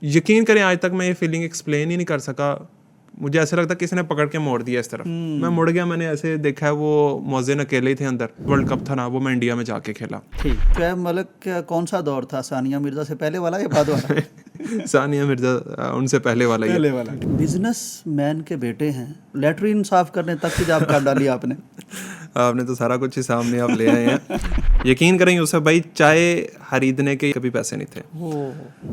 यकीन करें आज तक मैं ये फीलिंग एक्सप्लेन ही नहीं कर सका। मुझे ऐसा लगता किसी ने पकड़ के मोड़ दिया इस तरफ। मैं मुड़ गया, मैंने ऐसे देखा है वो मोहसिन अकेले ही थे अंदर। वर्ल्ड कप था ना, वो मैं इंडिया में जाके खेला। ठीक। शोएब मलिक का कौन सा दौर था, सानिया मिर्ज़ा से पहले वाला या बाद वाला? सानिया मिर्ज़ा उनसे पहले वाला ही है। पहले वाला। बिजनेसमैन के बेटे हैं, लैट्रिन साफ करने तक की जॉब कर डाली आपने। आपने तो सारा कुछ ही सामने आप ले आए हैं। यकीन करें यूसुफ भाई, चाय खरीदने के कभी पैसे नहीं थे।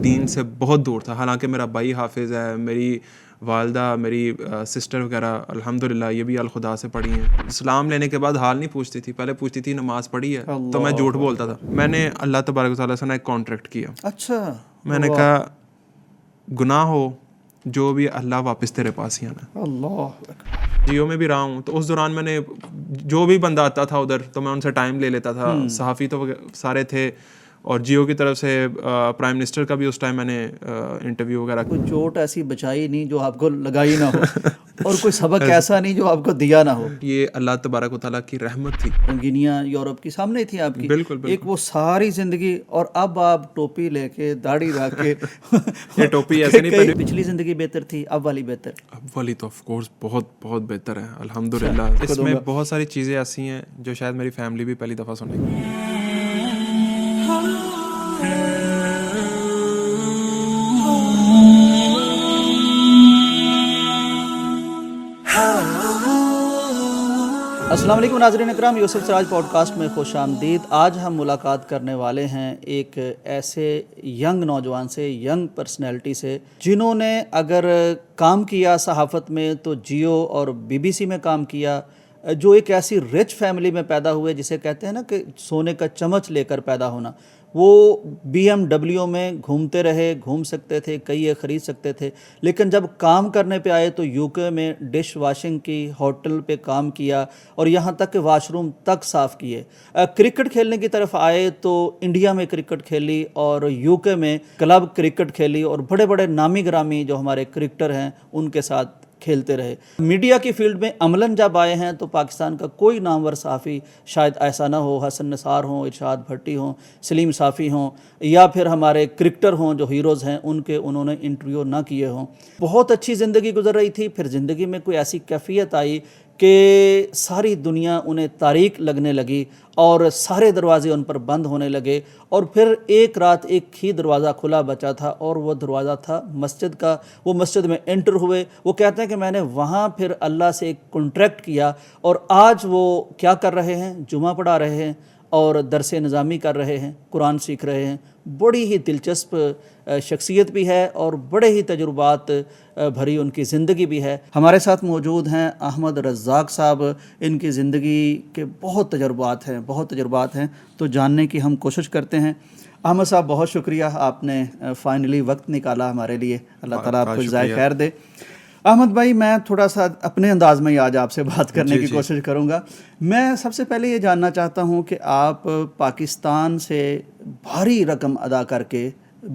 दीन से बहुत दूर था। हालांकि मेरा भाई हाफिज़ है, मेरी वालदा, मेरी सिस्टर वगैरह अल्हम्दुलिल्लाह ये भी अल खुदा से पढ़ी हैं। इस्लाम लेने के बाद हाल नहीं पूछती थी, पहले पूछती थी नमाज पढ़ी है, तो मैं झूठ बोलता था। मैंने अल्लाह तबारक व तआला से ना एक कॉन्ट्रैक्ट किया। अच्छा। मैंने कहा गुनाह हो जो भी, अल्लाह वापस तेरे पास ही आना। अल्लाह। जियो में भी रहा हूँ, तो उस दौरान मैंने जो भी बंदा आता था उधर, तो मैं उनसे टाइम ले लेता था। सहाफ़ी तो सारे थे, और जियो की तरफ से प्राइम मिनिस्टर का भी उस टाइम मैंने इंटरव्यू वगैरह। कोई चोट ऐसी बचाई नहीं जो आपको लगाई ना हो, और कोई सबक ऐसा नहीं जो आपको दिया ना हो। ये अल्लाह तबारक व तआला की रहमत थी। गिनिया यूरोप की सामने थी आपकी। बिल्कुल, बिल्कुल। एक वो सारी जिंदगी, और अब आप टोपी लेके दाढ़ी रख के ये टोपी ऐसे नहीं पहनी। पिछली जिंदगी बेहतर थी, अब वाली बेहतर? अब वाली तो ऑफ कोर्स बहुत बहुत बेहतर है अल्हम्दुलिल्लाह। इसमें बहुत सारी चीज़ें ऐसी हैं जो शायद मेरी फैमिली भी पहली दफ़ा सुनेगी। अस्सलाम वालेकुम नाज़रीन इकराम, यूसुफ सिराज पॉडकास्ट में खुश आमदीद। आज हम मुलाकात करने वाले हैं एक ऐसे यंग नौजवान से, यंग पर्सनैलिटी से, जिन्होंने अगर काम किया सहाफ़त में तो जियो और BBC में काम किया, जो एक ऐसी रिच फैमिली में पैदा हुए जिसे कहते हैं ना कि सोने का चम्मच लेकर पैदा होना। वो BMW में घूमते रहे, घूम सकते थे, कई ख़रीद सकते थे, लेकिन जब काम करने पे आए तो UK में डिश वॉशिंग की, होटल पे काम किया, और यहाँ तक कि वाशरूम तक साफ़ किए। क्रिकेट खेलने की तरफ आए तो इंडिया में क्रिकेट खेली और UK में क्लब क्रिकेट खेली, और बड़े बड़े नामी ग्रामी जो हमारे क्रिकेटर हैं उनके साथ खेलते रहे। मीडिया की फील्ड में अमलन जब आए हैं तो पाकिस्तान का कोई नामवर साफ़ी शायद ऐसा ना हो, हसन निसार हों, इरशाद भट्टी हों, सलीम साफ़ी हों, या फिर हमारे क्रिकेटर हों जो हीरोज़ हैं, उनके उन्होंने इंटरव्यू ना किए हों। बहुत अच्छी ज़िंदगी गुजर रही थी। फिर ज़िंदगी में कोई ऐसी कैफियत आई कि सारी दुनिया उन्हें तारीक लगने लगी और सारे दरवाजे उन पर बंद होने लगे, और फिर एक रात एक ही दरवाज़ा खुला बचा था, और वो दरवाज़ा था मस्जिद का। वो मस्जिद में एंटर हुए। वो कहते हैं कि मैंने वहाँ फिर अल्लाह से एक कॉन्ट्रैक्ट किया, और आज वो क्या कर रहे हैं? जुमा पढ़ा रहे हैं और दरस निज़ामी कर रहे हैं, कुरान सीख रहे हैं। बड़ी ही दिलचस्प शख्सियत भी है और बड़े ही तजुर्बात भरी उनकी ज़िंदगी भी है। हमारे साथ मौजूद हैं अहमद रज़ाक साहब। इनकी ज़िंदगी के बहुत तजुर्बात हैं, तो जानने की हम कोशिश करते हैं। अहमद साहब, बहुत शुक्रिया, आपने फ़ाइनली वक्त निकाला हमारे लिए। अल्लाह ताला आपको जज़ाए खैर दे। अहमद भाई, मैं थोड़ा सा अपने अंदाज में ही आज आपसे बात करने की कोशिश करूंगा। मैं सबसे पहले ये जानना चाहता हूं कि आप पाकिस्तान से भारी रकम अदा करके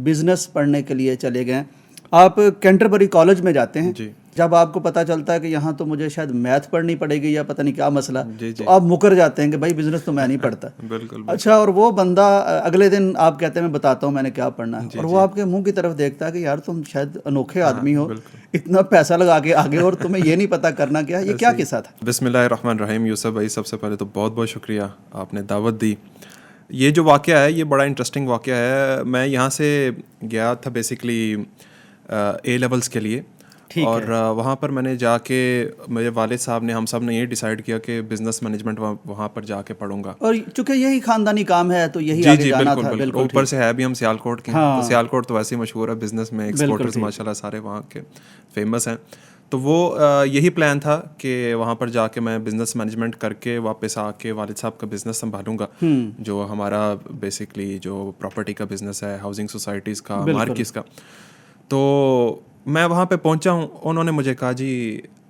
बिज़नेस पढ़ने के लिए चले गए। आप कैंटरबरी कॉलेज में जाते हैं जी। जब आपको पता चलता है कि यहाँ तो मुझे शायद मैथ पढ़नी पड़ेगी या पता नहीं क्या मसला, तो आप मुकर जाते हैं कि भाई बिज़नेस तो मैं नहीं पढ़ता। बिल्कुल। अच्छा, और वो बंदा अगले दिन आप कहते हैं मैं बताता हूँ मैंने क्या पढ़ना है, और वो आपके मुंह की तरफ देखता है कि यार तुम शायद अनोखे आदमी हो, इतना पैसा लगा के आगे और तुम्हें ये नहीं पता करना क्या। ये क्या किस्सा था? बिस्मिल्लाहिर्रहमानिर्रहीम। यूसुफ भाई, सबसे पहले तो बहुत बहुत शुक्रिया, आपने दावत दी। ये जो वाक़या है ये बड़ा इंटरेस्टिंग वाक़या है। मैं यहाँ से गया था बेसिकली A लेवल्स के लिए, और वहाँ पर मैंने जाके, मेरे वालिद साहब ने, हम सब ने ये डिसाइड किया कि बिज़नेस मैनेजमेंट वहाँ पर जाके पढ़ूँगा, और चूँकि यही ख़ानदानी काम है तो यही आगे जाना था। बिल्कुल। ऊपर से है भी हम सियालकोट के, तो सियालकोट तो वैसे ही मशहूर है बिज़नेस में, एक्सपोर्टर्स माशाल्लाह सारे वहाँ के फेमस हैं। तो वो यही प्लान था कि वहाँ पर जाके मैं बिज़नेस मैनेजमेंट करके वापस आके वालिद साहब का बिज़नेस संभालूंगा, जो हमारा बेसिकली जो प्रॉपर्टी का बिज़नेस है, हाउसिंग सोसाइटीज़ का, मार्किस का। तो मैं वहाँ पे पहुँचा हूँ। उन्होंने मुझे कहा जी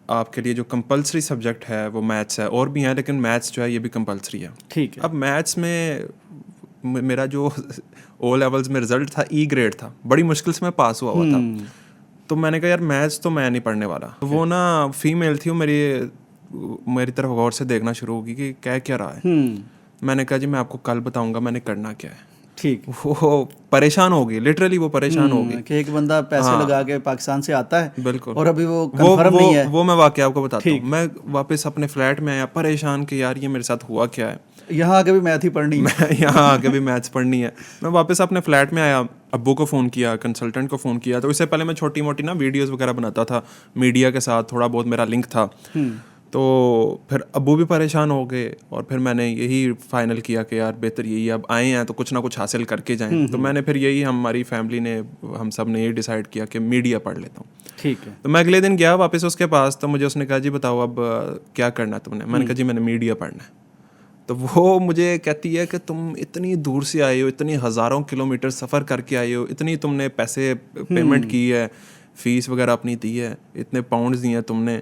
आपके लिए जो कंपलसरी सब्जेक्ट है वो मैथ्स है, और भी हैं लेकिन मैथ्स जो है ये भी कंपलसरी है। ठीक है। अब मैथ्स में मेरा जो O लेवल्स में रिज़ल्ट था E ग्रेड था, बड़ी मुश्किल से मैं पास हुआ था। तो मैंने कहा यार मैथ्स तो मैं नहीं पढ़ने वाला। तो वो ना फीमेल थी, वो मेरी तरफ गौर से देखना शुरू होगी कि क्या रहा है। मैंने कहा जी मैं आपको कल बताऊँगा मैंने करना क्या है। ठीक, वो परेशान हो गई, लिटरली वो परेशान हो गई कि एक बंदा पैसे लगा के पाकिस्तान से आता है बिल्कुल, और अभी वो कंफर्म नहीं है। वो मैं वाकया आपको बताता हूँ। मैं वापस अपने फ्लैट में आया परेशान कि यार ये मेरे साथ हुआ क्या है, यहाँ आके भी मैथ ही पढ़नी है। मैं यहाँ आके भी मैथ्स पढ़नी है। मैं वापस अपने फ्लैट में आया, अब्बू को फ़ोन किया, कंसल्टेंट को फ़ोन किया। तो इससे पहले मैं छोटी मोटी ना वीडियोस वगैरह बनाता था, मीडिया के साथ थोड़ा बहुत मेरा लिंक था। तो फिर अब्बू भी परेशान हो गए और फिर मैंने यही फाइनल किया कि यार बेहतर यही, अब आए हैं तो कुछ ना कुछ हासिल करके जाएं। तो मैंने फिर यही, हमारी फैमिली ने, हम सब ने ये डिसाइड किया कि मीडिया पढ़ लेता हूँ। ठीक है। तो मैं अगले दिन गया वापस उसके पास, तो मुझे उसने कहा जी बताओ अब क्या करना है तुमने। मैंने कहा जी मैंने मीडिया पढ़ना है। तो वो मुझे कहती है कि तुम इतनी दूर से आए हो, इतनी हज़ारों किलोमीटर सफ़र करके आए हो, इतनी तुमने पैसे पेमेंट की है, फ़ीस वगैरह अपनी दी है, इतने पाउंड्स दिए हैं तुमने,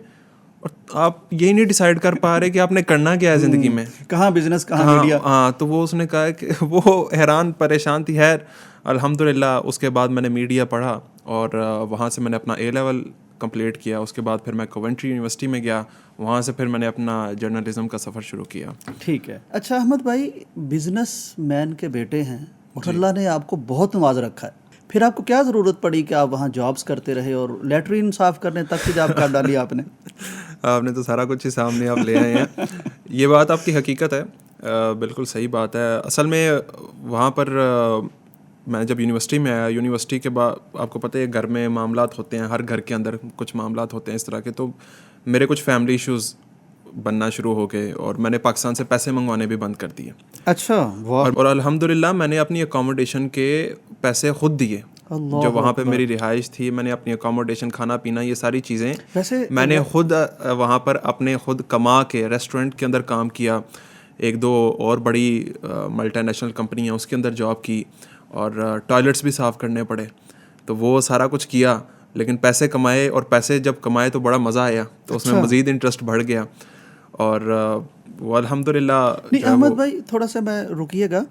और आप यही नहीं डिसाइड कर पा रहे कि आपने करना क्या है ज़िंदगी में, कहाँ बिजनेस कहाँ मीडिया। हाँ। तो वो उसने कहा कि वो हैरान परेशान थी। खैर अल्हम्दुलिल्लाह उसके बाद मैंने मीडिया पढ़ा और वहाँ से मैंने अपना A-लेवल कंप्लीट किया। उसके बाद फिर मैं कोवेंट्री यूनिवर्सिटी में गया, वहाँ से फिर मैंने अपना जर्नलिज्म का सफ़र शुरू किया। ठीक है। अच्छा अहमद भाई, बिजनेसमैन के बेटे हैं और अल्लाह ने आपको बहुत नवाज रखा है, फिर आपको क्या ज़रूरत पड़ी कि आप वहाँ जॉब्स करते रहे और लेटरिन साफ़ करने तक की जॉब कर डाली आपने? आपने तो सारा कुछ ही सामने आप ले आए हैं। ये बात आपकी हकीकत है, बिल्कुल सही बात है। असल में वहाँ पर मैं जब यूनिवर्सिटी में आया, यूनिवर्सिटी के बाद आपको पता है घर में मामलात होते हैं, हर घर के अंदर कुछ मामलात होते हैं इस तरह के। तो मेरे कुछ फैमिली इश्यूज़ बनना शुरू हो गए और मैंने पाकिस्तान से पैसे मंगवाने भी बंद कर दिए। अच्छा, वाह। और अल्हम्दुलिल्लाह मैंने अपनी अकोमोडेशन के पैसे खुद दिए। जो वहाँ पे मेरी रिहाइश थी, मैंने अपनी अकोमोडेशन, खाना पीना, ये सारी चीज़ें वैसे मैंने खुद वहाँ पर अपने खुद कमा के रेस्टोरेंट के अंदर काम किया। एक दो और बड़ी मल्टीनेशनल कंपनी है उसके अंदर जॉब की और टॉयलेट्स भी साफ़ करने पड़े। तो वो सारा कुछ किया, लेकिन पैसे कमाए, और पैसे जब कमाए तो बड़ा मज़ा आया, तो उसमें मज़ीद इंटरेस्ट बढ़ गया। और वो अल्हम्दुलिल्लाह। नहीं अहमद भाई, थोड़ा सा मैं रुकिएगा,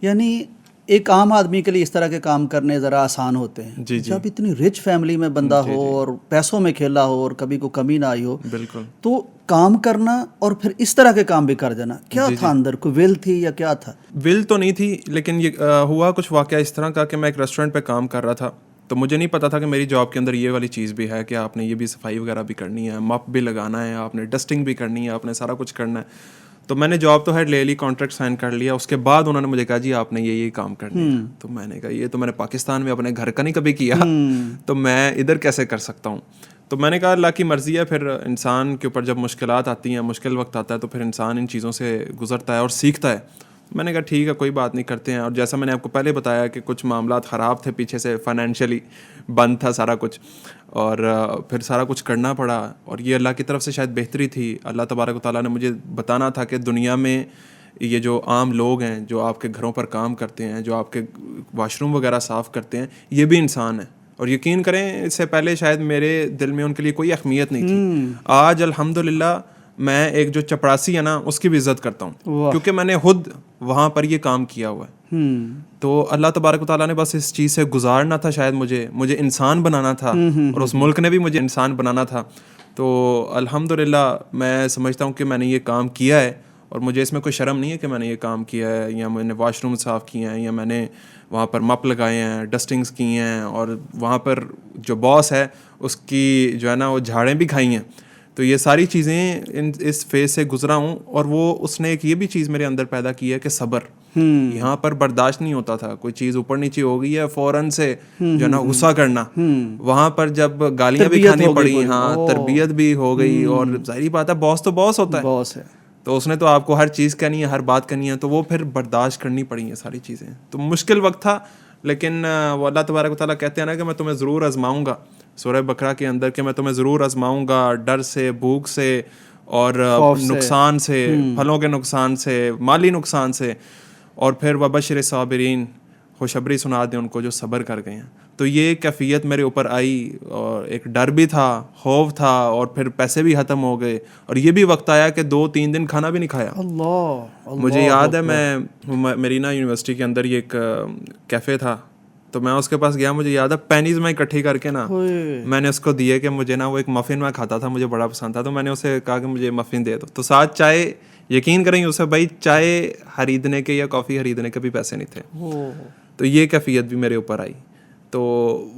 यानी एक आम आदमी के लिए इस तरह के काम करने ज़रा आसान होते हैं। जी जी, जब इतनी रिच फैमिली में बंदा हो और पैसों में खेला हो और कभी कोई कमी ना आई हो, बिल्कुल, तो काम करना और फिर इस तरह के काम भी कर जाना, क्या था अंदर, कोई विल थी या क्या था? विल तो नहीं थी, लेकिन ये हुआ कुछ वाकया इस तरह का कि मैं एक रेस्टोरेंट पे काम कर रहा था। तो मुझे नहीं पता था कि मेरी जॉब के अंदर ये वाली चीज़ भी है कि आपने ये भी सफाई वगैरह भी करनी है, मप भी लगाना है, आपने डस्टिंग भी करनी है, आपने सारा कुछ करना है। तो मैंने जॉब तो है ले ली, कॉन्ट्रैक्ट साइन कर लिया। उसके बाद उन्होंने मुझे कहा जी आपने ये काम करना है। तो मैंने कहा ये तो मैंने पाकिस्तान में अपने घर का नहीं कभी किया, तो मैं इधर कैसे कर सकता हूँ। तो मैंने कहा अल्लाह की मर्ज़ी है। फिर इंसान के ऊपर जब मुश्किलात आती हैं, मुश्किल वक्त आता है, तो फिर इंसान इन चीज़ों से गुजरता है और सीखता है। मैंने कहा ठीक है, कोई बात नहीं, करते हैं। और जैसा मैंने आपको पहले बताया कि कुछ मामलात ख़राब थे पीछे से, फाइनेंशियली बंद था सारा कुछ, और फिर सारा कुछ करना पड़ा। और ये अल्लाह की तरफ से शायद बेहतरी थी। अल्लाह तबारक व तआला ने मुझे बताना था कि दुनिया में ये जो आम लोग हैं, जो आपके घरों पर काम करते हैं, जो आपके वाशरूम वगैरह साफ़ करते हैं, ये भी इंसान है। और यकीन करें, इससे पहले शायद मेरे दिल में उनके लिए कोई अहमियत नहीं थी। आज अल्हम्दुलिल्लाह मैं एक जो चपरासी है ना, उसकी भी इज़्ज़त करता हूँ, क्योंकि मैंने खुद वहाँ पर ये काम किया हुआ है। तो अल्लाह तबारक व तआला ने बस इस चीज़ से गुजारना था शायद, मुझे इंसान बनाना था, और उस मुल्क ने भी मुझे इंसान बनाना था। तो अल्हम्दुलिल्लाह मैं समझता हूँ कि मैंने ये काम किया है, और मुझे इसमें कोई शर्म नहीं है कि मैंने ये काम किया है, या मैंने वाशरूम साफ़ किए हैं, या मैंने वहाँ पर मप लगाए हैं, डस्टिंग्स की हैं, और वहाँ पर जो बॉस है उसकी जो है ना वो झाड़ें भी खाई हैं। तो ये सारी चीज़ें इस फेज़ से गुजरा हूँ। और वो उसने एक ये भी चीज़ मेरे अंदर पैदा की है कि सब्र। यहाँ पर बर्दाश्त नहीं होता था, कोई चीज़ ऊपर नीचे हो गई है फ़ौरन से जो ना गुस्सा करना। वहाँ पर जब गालियाँ भी खानी पड़ी, हाँ, तरबियत भी हो गई, और जाहिर बात है बॉस तो बॉस होता है, बॉस है, तो उसने तो आपको हर चीज़ कहनी है, हर बात करनी है। तो वो फिर बर्दाश्त करनी पड़ी है सारी चीज़ें। तो मुश्किल वक्त था, लेकिन वो अल्लाह तबारक व तआला कहते हैं ना कि मैं तुम्हें ज़रूर आजमाऊँगा, सूरह बकरा के अंदर, कि मैं तुम्हें ज़रूर आजमाऊँगा, डर से, भूख से, और नुकसान से, फलों के नुकसान से, माली नुकसान से। और फिर वबशिर साबिरीन, खुशखबरी सुना दें उनको जो सब्र कर गए हैं। तो ये कैफियत मेरे ऊपर आई, और एक डर भी था, खौफ था, और फिर पैसे भी ख़त्म हो गए। और ये भी वक्त आया कि 2-3 दिन खाना भी नहीं खाया। अल्लाह, मुझे याद है, मेरी ना यूनिवर्सिटी के अंदर ये एक कैफ़े था, तो मैं उसके पास गया, मुझे याद है पेनीज में इकट्ठी करके ना ओए, मैंने उसको दिए कि मुझे ना वो एक मफ़िन मैं खाता था, मुझे बड़ा पसंद था, तो मैंने उसे कहा कि मुझे मफ़िन दे दो। तो साथ चाय, यकीन करेंगे उसे भाई चाय खरीदने के या कॉफ़ी खरीदने के भी पैसे नहीं थे। ओ, तो ये कैफियत भी मेरे ऊपर आई। तो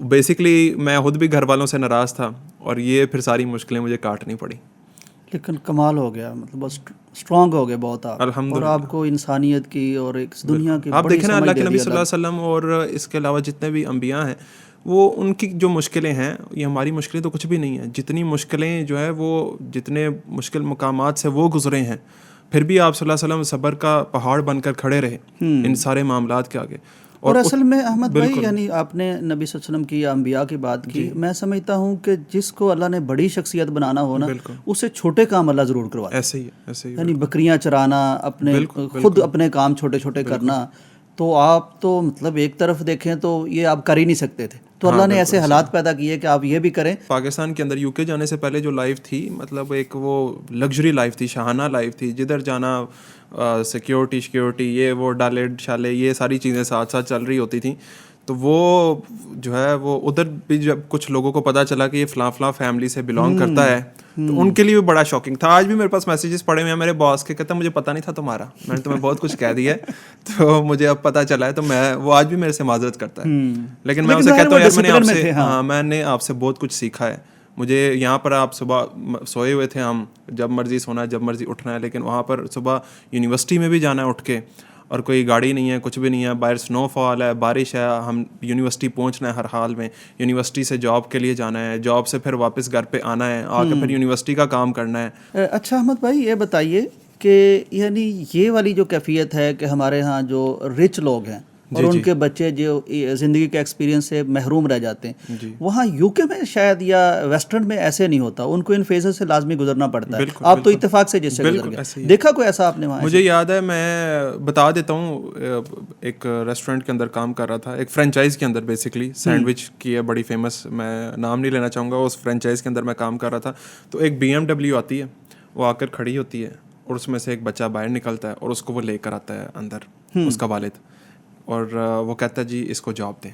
बेसिकली मैं खुद भी घर वालों से नाराज़ था और ये फिर सारी मुश्किलें मुझे काटनी पड़ी। लेकिन कमाल हो गया, मतलब बस स्ट्रांग हो गए बहुत आप, और अल्हम्दुलिल्लाह। आपको इंसानियत की और एक इस दुनिया की आप बड़ी देखें ना, समझ अल्लाह दे के दी नबी अल्लाह सल्लल्लाहु अलैहि वसल्लम और इसके अलावा जितने भी अंबिया हैं, वो उनकी जो मुश्किलें हैं, ये हमारी मुश्किलें तो कुछ भी नहीं है। जितनी मुश्किलें जो है वो जितने मुश्किल मकामात से वो गुजरे हैं, फिर भी आप सल्लल्लाहु अलैहि वसल्लम सब्र का पहाड़ बनकर खड़े रहे इन सारे मामलात के आगे। और असल में अहमद भाई, बिल्कुल। यानी आपने नबी सल्लल्लाहु अलैहि वसल्लम की या अंबिया की बात की, मैं समझता हूँ कि जिसको अल्लाह ने बड़ी शख्सियत बनाना हो ना, बिल्कुल। उसे छोटे काम अल्लाह ज़रूर करवाए। ऐसे ही ऐसे ही यानी बकरियां चराना, अपने बिल्कुल, खुद अपने काम छोटे छोटे करना, तो आप तो मतलब एक तरफ देखें तो ये आप कर ही नहीं सकते थे, तो अल्लाह ने ऐसे हालात पैदा किए कि आप ये भी करें। पाकिस्तान के अंदर यूके जाने से पहले जो लाइफ थी, मतलब एक वो लग्जरी लाइफ थी, शाहाना लाइफ थी, जिधर जाना सिक्योरिटी ये वो डाले शाले ये सारी चीज़ें साथ साथ चल रही होती थी। तो वो जो है वो उधर भी जब कुछ लोगों को पता चला कि ये फ़लाँ फैमिली से बिलोंग करता है, तो उनके लिए भी बड़ा शॉकिंग था। आज भी मेरे पास मैसेजेस पड़े हुए हैं मेरे बॉस के, कहता मुझे पता नहीं था तुम्हारा, मैंने तुम्हें बहुत कुछ कह दिया है तो मुझे अब पता चला है। तो मैं, वो आज भी मेरे से माजरत करता है, लेकिन मैं उसे कहता हूँ यार मैंने आपसे बहुत कुछ सीखा है। मुझे यहाँ पर आप सुबह सोए हुए थे, हम जब मर्जी सोना है जब मर्जी उठना है, लेकिन वहाँ पर सुबह यूनिवर्सिटी में भी जाना है उठ के, और कोई गाड़ी नहीं है, कुछ भी नहीं है, बाहर स्नोफॉल है, बारिश है, हम यूनिवर्सिटी पहुंचना है हर हाल में, यूनिवर्सिटी से जॉब के लिए जाना है, जॉब से फिर वापस घर पे आना है, आके फिर यूनिवर्सिटी का काम करना है। अच्छा अहमद भाई, ये बताइए कि यानी ये वाली जो कैफियत है कि हमारे यहाँ जो रिच लोग हैं और उनके बच्चे जो ज़िंदगी के एक्सपीरियंस से महरूम रह जाते हैं, वहाँ यूके में शायद या वेस्टर्न में ऐसे नहीं होता, उनको इन फेजेस से लाजमी गुजरना पड़ता है। आप तो इत्तेफाक से जिससे गुजर गए, देखा कोई ऐसा आपने वहाँ? मुझे याद है, मैं बता देता हूँ, एक रेस्टोरेंट के अंदर काम कर रहा था, एक फ्रेंचाइज के अंदर, बेसिकली सैंडविच की है बड़ी फेमस, मैं नाम नहीं लेना चाहूँगा, उस फ्रेंचाइज के अंदर मैं काम कर रहा था। तो एक BMW आती है, वो आकर खड़ी होती है और उसमें से एक बच्चा बाहर निकलता है और उसको वो लेकर आता है अंदर, उसका वालिद, और वो कहता है जी इसको जॉब दें।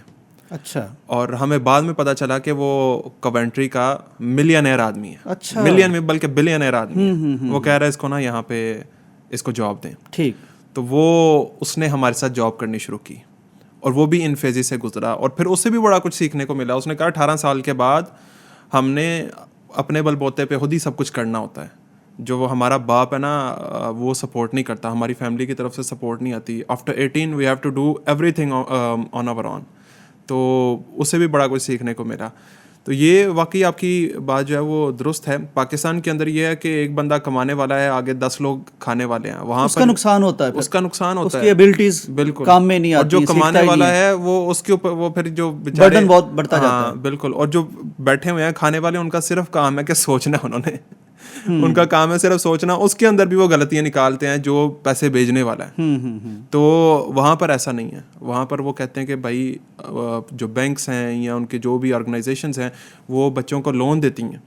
अच्छा। और हमें बाद में पता चला कि वो कवेंट्री का मिलियनेयर आदमी है। अच्छा। मिलियन में बल्कि बिलियनेयर आदमी है। वो कह रहा है इसको ना यहाँ पे इसको जॉब दें। ठीक। तो वो उसने हमारे साथ जॉब करनी शुरू की और वो भी इन फेजेस से गुजरा और फिर उससे भी बड़ा कुछ सीखने को मिला। उसने कहा 18 साल के बाद हमने अपने बलबूते पे खुद ही सब कुछ करना होता है। जो वो हमारा बाप है ना, वो सपोर्ट नहीं करता, हमारी फैमिली की तरफ से सपोर्ट नहीं आती। After 18 we have to do everything on our own. तो उससे भी बड़ा कुछ सीखने को मिला। तो ये वाकई आपकी बात जो है वो दुरुस्त है। पाकिस्तान के अंदर ये है कि एक बंदा कमाने वाला है, आगे 10 लोग खाने वाले हैं, वहाँ उसका नुकसान होता है, उसका नुकसान होता है, उसकी एबिलिटीज बिल्कुल काम में नहीं आती, और जो कमाने वाला है वो उसके ऊपर वो फिर जो बेचारे बर्डन बहुत बढ़ता जाता है। बिल्कुल। और जो बैठे हुए हैं खाने वाले, उनका सिर्फ काम है कि सोचना, उन्होंने उनका काम है सिर्फ सोचना। उसके अंदर भी वो गलतियां निकालते हैं जो पैसे भेजने वाला है। तो वहाँ पर ऐसा नहीं है। वहाँ पर वो कहते हैं कि भाई जो बैंक्स हैं या उनके जो भी ऑर्गेनाइजेशंस हैं वो बच्चों को लोन देती हैं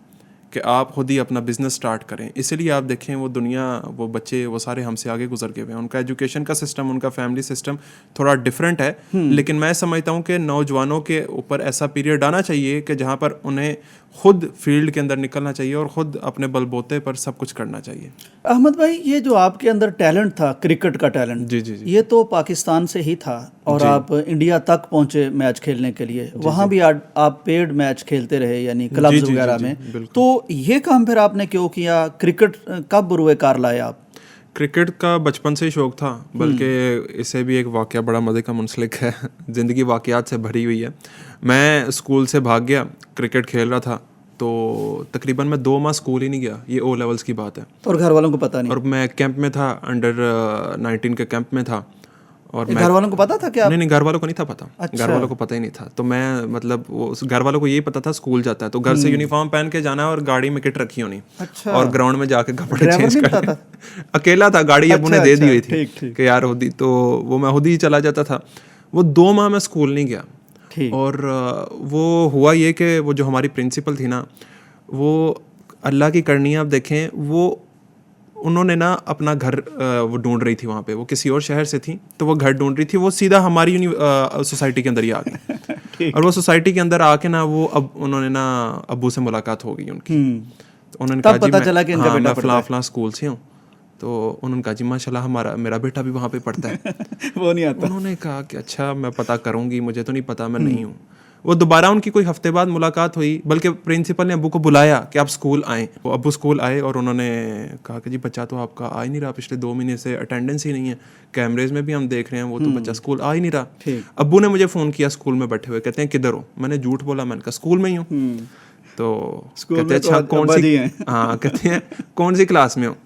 कि आप खुद ही अपना बिजनेस स्टार्ट करें। इसलिए आप देखें वो दुनिया, वो बच्चे, वो सारे हमसे आगे गुजर गए हुए हैं। उनका एजुकेशन का सिस्टम, उनका फैमिली सिस्टम थोड़ा डिफरेंट है, लेकिन मैं समझता हूँ कि नौजवानों के ऊपर ऐसा पीरियड आना चाहिए कि जहाँ पर उन्हें खुद फील्ड के अंदर निकलना चाहिए और खुद अपने बलबूते पर सब कुछ करना चाहिए। अहमद भाई, ये जो आपके अंदर टैलेंट था, क्रिकेट का टैलेंट, जी जी जी, ये तो पाकिस्तान से ही था और आप इंडिया तक पहुंचे मैच खेलने के लिए। वहाँ भी आप पेड मैच खेलते रहे, यानी क्लब्स वगैरह में। तो ये काम फिर आपने क्यों किया? क्रिकेट कब बुरुए कार लाए आप? क्रिकेट का बचपन से ही शौक था, बल्कि इसे भी एक वाक़या बड़ा मज़े का मुंसलिक है। ज़िंदगी वाक़यात से भरी हुई है। मैं स्कूल से भाग गया, क्रिकेट खेल रहा था, तो तकरीबन मैं 2 माह स्कूल ही नहीं गया। ये O लेवल्स की बात है। और घर वालों को पता नहीं? और मैं कैंप में था, अंडर 19 के कैंप में था। और मैं, घर वालों को पता था क्या? नहीं, घर वालों को नहीं था पता। अच्छा। घर वालों को पता ही नहीं था। तो मैं, मतलब वो घर वालों को यही पता था स्कूल जाता है तो घर से यूनिफॉर्म पहन के जाना है और गाड़ी में किट रखी होनी। अच्छा। और ग्राउंड में जाके कपड़े चेंज करने। अकेला था, गाड़ी अब उन्हें दे दी हुई थी कि यार खुद, तो वो मैं खुद ही चला जाता था। वो 2 माह मैं स्कूल नहीं गया। और वो हुआ ये कि वो जो हमारी प्रिंसिपल थी ना, वो अल्लाह की करनी, आप देखें, वो उन्होंने ना अपना घर वो ढूंढ रही थी वहाँ पे, वो किसी और शहर से थी, तो वो घर ढूंढ रही थी, वो सीधा हमारी सोसाइटी के अंदर ही आ गई। और वो सोसाइटी के अंदर आके ना वो अब उन्होंने ना अब्बू से मुलाकात हो गई उनकी। तो उन्होंने कहा जी मैं फलां स्कूल से हूँ। तो उन्होंने कहा जी माशाल्लाह मेरा बेटा भी वहाँ पे पढ़ता है। वो नहीं आता। उन्होंने कहा कि अच्छा मैं पता करूँगी, मुझे तो नहीं पता, मैं नहीं हूँ। वो दोबारा उनकी कोई हफ्ते बाद मुलाकात हुई, बल्कि प्रिंसिपल ने अब्बू को बुलाया कि आप स्कूल आएँ। वो अब्बू स्कूल आए और उन्होंने कहा कि जी बच्चा तो आपका आ ही नहीं रहा, पिछले 2 महीने से अटेंडेंस ही नहीं है, कैमरेज में भी हम देख रहे हैं, वो तो बच्चा स्कूल आ ही नहीं रहा। अब्बू ने मुझे फ़ोन किया स्कूल में बैठे हुए, कहते हैं किधर हो? मैंने झूठ बोला, मैंने कहा स्कूल में ही हूँ। तो कहते हैं अच्छा कौन सी, हाँ कहते हैं कौन सी क्लास में हो?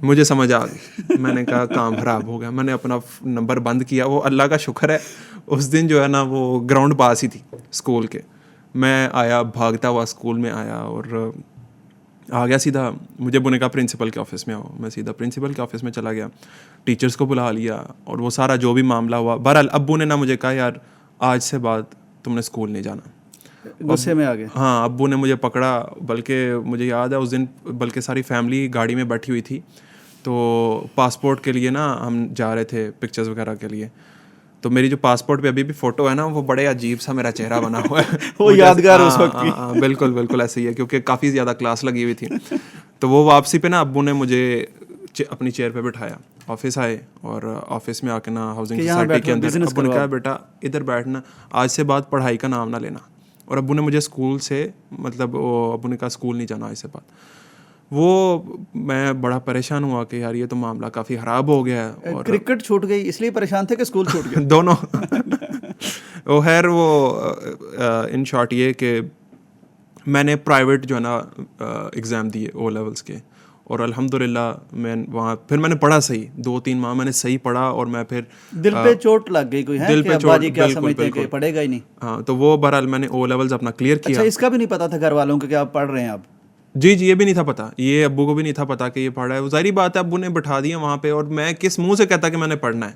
मुझे समझ आ गई। मैंने कहा काम खराब हो गया, मैंने अपना नंबर बंद किया। वो अल्लाह का शुक्र है उस दिन जो है ना वो ग्राउंड पास ही थी स्कूल के। मैं आया भागता हुआ स्कूल में आया और आ गया सीधा, मुझे बुने का प्रिंसिपल के ऑफिस में आओ, मैं सीधा प्रिंसिपल के ऑफिस में चला गया, टीचर्स को बुला लिया और वो सारा जो भी मामला हुआ। बहरहाल अब्बू ने ना मुझे कहा यार आज से बाद तुमने स्कूल नहीं जाना। गुस्से में आ गए? हाँ, अब्बू ने मुझे पकड़ा, बल्कि मुझे याद है उस दिन बल्कि सारी फैमिली गाड़ी में बैठी हुई थी, तो पासपोर्ट के लिए ना हम जा रहे थे पिक्चर्स वगैरह के लिए। तो मेरी जो पासपोर्ट पे अभी भी फ़ोटो है ना, वो बड़े अजीब सा मेरा चेहरा बना हुआ है। वो यादगार उस वक्त की। बिल्कुल बिल्कुल ऐसे ही है, क्योंकि काफ़ी ज़्यादा क्लास लगी हुई थी। तो वो वापसी पे ना अब्बू ने मुझे अपनी चेयर पे बिठाया, ऑफिस आए और ऑफिस में आके ना हाउसिंग सोसाइटी के अंदर अब्बू ने कहा बेटा इधर बैठना, आज से बाद पढ़ाई का नाम ना लेना। और अब्बू ने मुझे स्कूल से मतलब अब्बू ने कहा स्कूल नहीं जाना आज से बाद। वो मैं बड़ा परेशान हुआ कि यार ये तो मामला काफ़ी ख़राब हो गया है। और क्रिकेट छूट गई इसलिए परेशान थे कि स्कूल छूट गया? दोनों। वो खैर वो इन शॉर्ट ये कि मैंने प्राइवेट जो है ना एग्ज़ाम दिए ओ लेवल्स के, और अल्हम्दुलिल्लाह मैं वहाँ फिर मैंने पढ़ा सही, 2-3 माह मैंने सही पढ़ा और मैं फिर दिल पे चोट लग गई कोई है? दिल पे चोट, क्या समझते हैं कि पढ़ेगा ही नहीं? हाँ, तो वो बहरहाल मैंने ओ लेवल्स अपना क्लियर किया। अच्छा, इसका भी नहीं पता था घर वालों को कि आप पढ़ रहे हैं अब? जी ये भी नहीं था पता, ये अब्बू को भी नहीं था पता कि ये पढ़ रहा है। ज़ाहिर बात है अब्बू ने बिठा दिया वहाँ पे, और मैं किस मुंह से कहता कि मैंने पढ़ना है।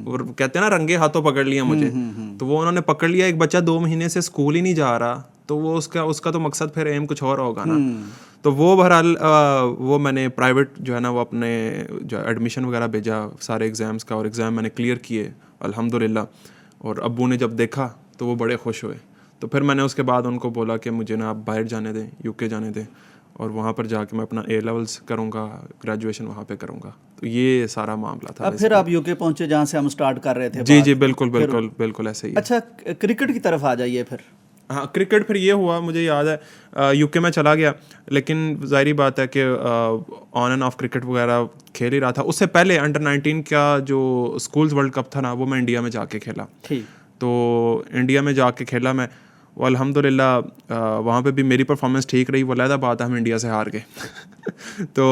और कहते हैं ना रंगे हाथों पकड़ लिया मुझे। तो वो उन्होंने पकड़ लिया, एक बच्चा 2 महीने से स्कूल ही नहीं जा रहा, तो वो उसका तो मकसद फिर एम कुछ और होगा ना। तो वो बहरहाल वो मैंने प्राइवेट जो है ना वो अपने जो एडमिशन वगैरह भेजा सारे एग्ज़ाम्स का, और एग्ज़ाम मैंने क्लियर किए अल्हम्दुलिल्लाह। और अब्बू ने जब देखा तो वो बड़े खुश हुए। तो फिर मैंने उसके बाद उनको बोला कि मुझे ना आप बाहर जाने दें, यूके जाने दें, और वहाँ पर जाके मैं अपना ए लेवल्स करूँगा, ग्रेजुएशन वहाँ पे करूँगा। तो ये सारा मामला था। अब फिर आप यूके पहुँचे जहाँ से हम स्टार्ट कर रहे थे? जी बिल्कुल ऐसे ही। अच्छा, क्रिकेट की तरफ आ जाइए फिर। हाँ, क्रिकेट फिर ये हुआ, मुझे याद है यूके में चला गया, लेकिन ज़ाहिर बात है कि ऑन एंड ऑफ क्रिकेट वगैरह खेल ही रहा था। उससे पहले अंडर-19 का जो स्कूल्स वर्ल्ड कप था ना, वो मैं इंडिया में जाके खेला। ठीक। तो इंडिया में जाके खेला मैं, वो अल्हम्दुलिल्लाह वहाँ पे भी मेरी परफॉर्मेंस ठीक रही। वो अलग बात है हम इंडिया से हार गए। तो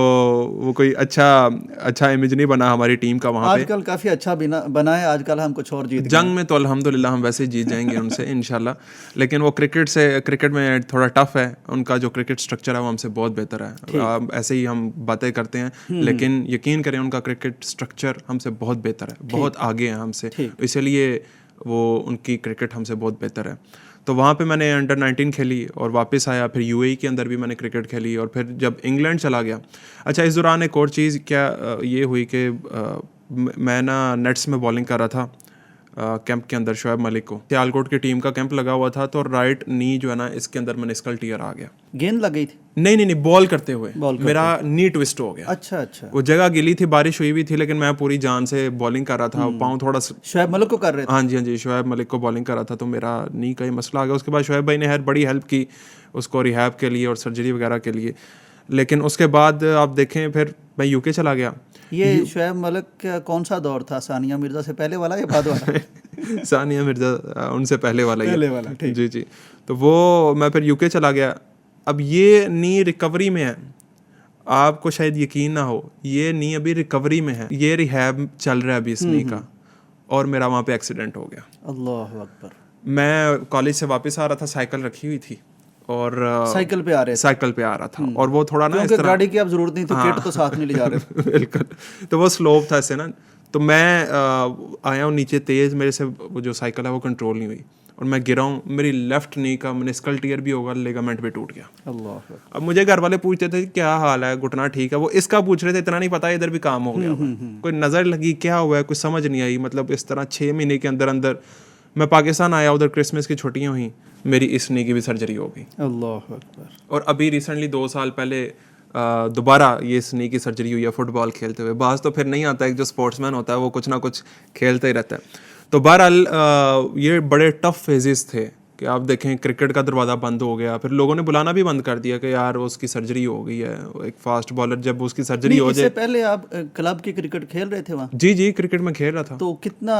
वो कोई अच्छा इमेज नहीं बना हमारी टीम का वहाँ पे। आजकल काफ़ी अच्छा बना है, आजकल हम कुछ और जीत जंग में तो अल्हम्दुलिल्लाह हम वैसे जीत जाएंगे उनसे इंशाल्लाह। लेकिन वो क्रिकेट में थोड़ा टफ है, उनका जो क्रिकेट स्ट्रक्चर है वो हमसे बहुत बेहतर है। ऐसे ही हम बातें करते हैं, लेकिन यकीन करें उनका क्रिकेट स्ट्रक्चर हमसे बहुत बेहतर है, बहुत आगे है हमसे, इसलिए वो उनकी क्रिकेट हमसे बहुत बेहतर है। तो वहाँ पे मैंने अंडर-19 खेली और वापस आया, फिर यूएई के अंदर भी मैंने क्रिकेट खेली, और फिर जब इंग्लैंड चला गया। अच्छा, इस दौरान एक और चीज़ क्या ये हुई कि मैं ना नेट्स में बॉलिंग कर रहा था कैंप के अंदर शोएब मलिक को। सियालकोट की टीम का कैंप लगा हुआ था, तो राइट नी जो है ना इसके अंदर मेनिस्कल टीयर आ गया। गेंद लग गई थी? नहीं, बॉल करते हुए मेरा नी ट्विस्ट हो गया। अच्छा। वो जगह गिली थी, बारिश हुई हुई थी, लेकिन मैं पूरी जान से बॉलिंग कर रहा था, पाँव थोड़ा शोएब मलिक को कर रहे थे? हाँ जी, शोएब मलिक को बॉलिंग कर रहा था, तो मेरा नी का ही मसला आ गया। उसके बाद शोएब भाई ने बड़ी हेल्प की उसको रिहैब के लिए और सर्जरी वगैरह के लिए। लेकिन उसके बाद आप देखें फिर मैं यूके चला गया। ये शोएब मलिक का कौन सा दौर था? सानिया मिर्ज़ा से पहले वाला या बाद वाला? सानिया मिर्ज़ा उनसे पहले वाला ही। पहले वाला, ठीक। जी। तो वो मैं फिर यूके चला गया। अब ये नी रिकवरी में है, आपको शायद यकीन ना हो, ये नी अभी रिकवरी में है, ये रिहैब चल रहा है अभी इस नी का, और मेरा वहाँ पे एक्सीडेंट हो गया। अल्लाह अकबर। मैं कॉलेज से वापस आ रहा था, साइकिल रखी हुई थी, और साइकिल पे आ रहा था, और वो थोड़ा ना इस तरह गाड़ी की अब जरूरत नहीं थी, किट तो साथ में ले जा रहे थे। बिल्कुल। तो वो स्लोप था ऐसे ना, तो मैं आया हूँ नीचे तेज़, मेरे से वो जो साइकिल है वो कंट्रोल नहीं हुई, और मैं गिरा हूँ, मेरी लेफ्ट नी का मेनिस्कल टियर भी होगा, लिगामेंट भी टूट गया। अल्लाह। अब मुझे घर वाले पूछते थे क्या हाल है, घुटना ठीक है, वो इसका पूछ रहे थे, इतना नहीं पता इधर भी काम हो गया हुआ है। कोई नज़र लगी क्या हुआ है, कुछ समझ नहीं आई। मतलब इस तरह 6 महीने के अंदर अंदर मैं पाकिस्तान आया, उधर क्रिसमस की छुट्टियाँ हुई, मेरी इस नी की भी सर्जरी हो गई। अल्लाह अकबर। और अभी रिसेंटली 2 साल पहले दोबारा ये इस नी की सर्जरी हुई है फुटबॉल खेलते हुए। बाज तो फिर नहीं आता है, जो स्पोर्ट्समैन होता है वो कुछ ना कुछ खेलता ही रहता है। तो बहरहाल ये बड़े टफ फेजेस थे कि आप देखें क्रिकेट का दरवाज़ा बंद हो गया, फिर लोगों ने बुलाना भी बंद कर दिया कि यार उसकी सर्जरी हो गई है। एक फास्ट बॉलर जब उसकी सर्जरी हो जाए। इससे पहले आप क्लब की क्रिकेट खेल रहे थे वहाँ? जी क्रिकेट में खेल रहा था। तो कितना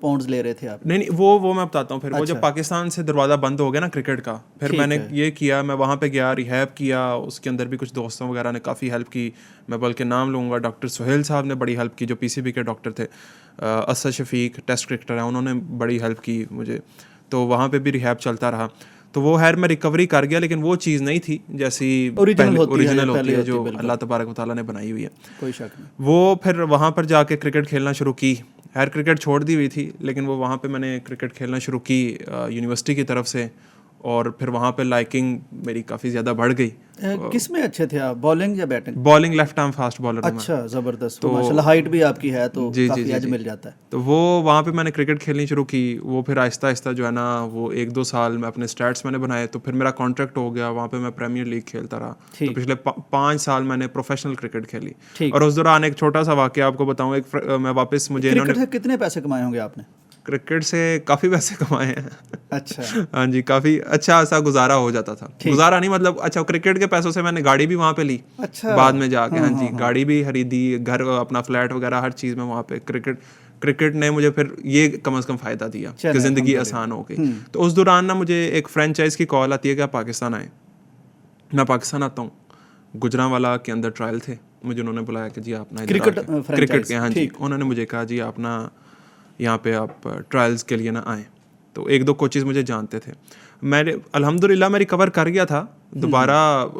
पाउंड्स ले रहे थे आप? नहीं वो मैं बताता हूँ फिर। वो जब पाकिस्तान से दरवाज़ा बंद हो गया ना क्रिकेट का, फिर मैंने ये किया, मैं वहाँ पे गया, रिहैब किया, उसके अंदर भी कुछ दोस्तों वगैरह ने काफ़ी हेल्प की। मैं बल्कि नाम लूँगा, डॉक्टर सुहेल साहब ने बड़ी हेल्प की, जो PCB के डॉक्टर थे। असद शफीक टेस्ट क्रिकेटर हैं, उन्होंने बड़ी हेल्प की मुझे। तो वहाँ पे भी रिहैब चलता रहा। तो वो खैर मैं रिकवरी कर गया, लेकिन वो चीज़ नहीं थी जैसी ओरिजिनल होती है जो अल्लाह तबारक व तआला ने बनाई हुई है। कोई शक नहीं। वो फिर वहाँ पर जाके क्रिकेट खेलना शुरू की। खैर क्रिकेट छोड़ दी हुई थी, लेकिन वो वहाँ पे मैंने क्रिकेट खेलना शुरू की यूनिवर्सिटी की तरफ से। और फिर वहाँ पे लाइकिंग मेरी काफ़ी ज़्यादा बढ़ गई। किस में अच्छे थे आप, बॉलिंग या batting? Bowling, left arm fast bowler. अच्छा, ज़बरदस्त। तो माशाल्लाह हाइट भी आपकी है तो काफ़ी एज मिल जाता है। तो वो वहाँ पे मैंने क्रिकेट खेलनी शुरू की। वो फिर आहिस्ता आहिस्ता जो है ना, वो 1-2 साल में अपने स्टैट्स मैंने बनाए। तो फिर मेरा कॉन्ट्रैक्ट हो गया, वहाँ पे मैं प्रीमियर लीग खेलता रहा। तो पिछले 5 साल मैंने प्रोफेशनल क्रिकेट खेली। और उस दौरान एक छोटा सा वाक़या आपको बताऊँ। मैं वापस मुझे क्रिकेट से कितने पैसे कमाए होंगे आपने? क्रिकेट से काफ़ी पैसे कमाए हैं। अच्छा। हाँ जी, काफ़ी अच्छा सा गुजारा हो जाता था। गुजारा नहीं मतलब, अच्छा क्रिकेट के पैसों से मैंने गाड़ी भी वहाँ पे ली। अच्छा। बाद में जाके हाँ जी, गाड़ी भी खरीदी, घर अपना फ्लैट वगैरह हर चीज़ में वहाँ पे क्रिकेट ने मुझे फिर ये कम से कम फ़ायदा दिया कि ज़िंदगी आसान हो गई। तो उस दौरान ना मुझे एक फ्रेंचाइज की कॉल आती है कि आप पाकिस्तान आए। मैं पाकिस्तान आता हूँ। गुजरांवाला के अंदर ट्रायल थे, मुझे उन्होंने बुलाया कि जी आप ना क्रिकेट के, हाँ जी, उन्होंने मुझे कहा जी आप ना यहाँ पे आप ट्रायल्स के लिए ना आएँ। तो 1-2 कोचेज़ मुझे जानते थे। मैंने अल्हम्दुलिल्लाह मैं रिकवर कर गया था। दोबारा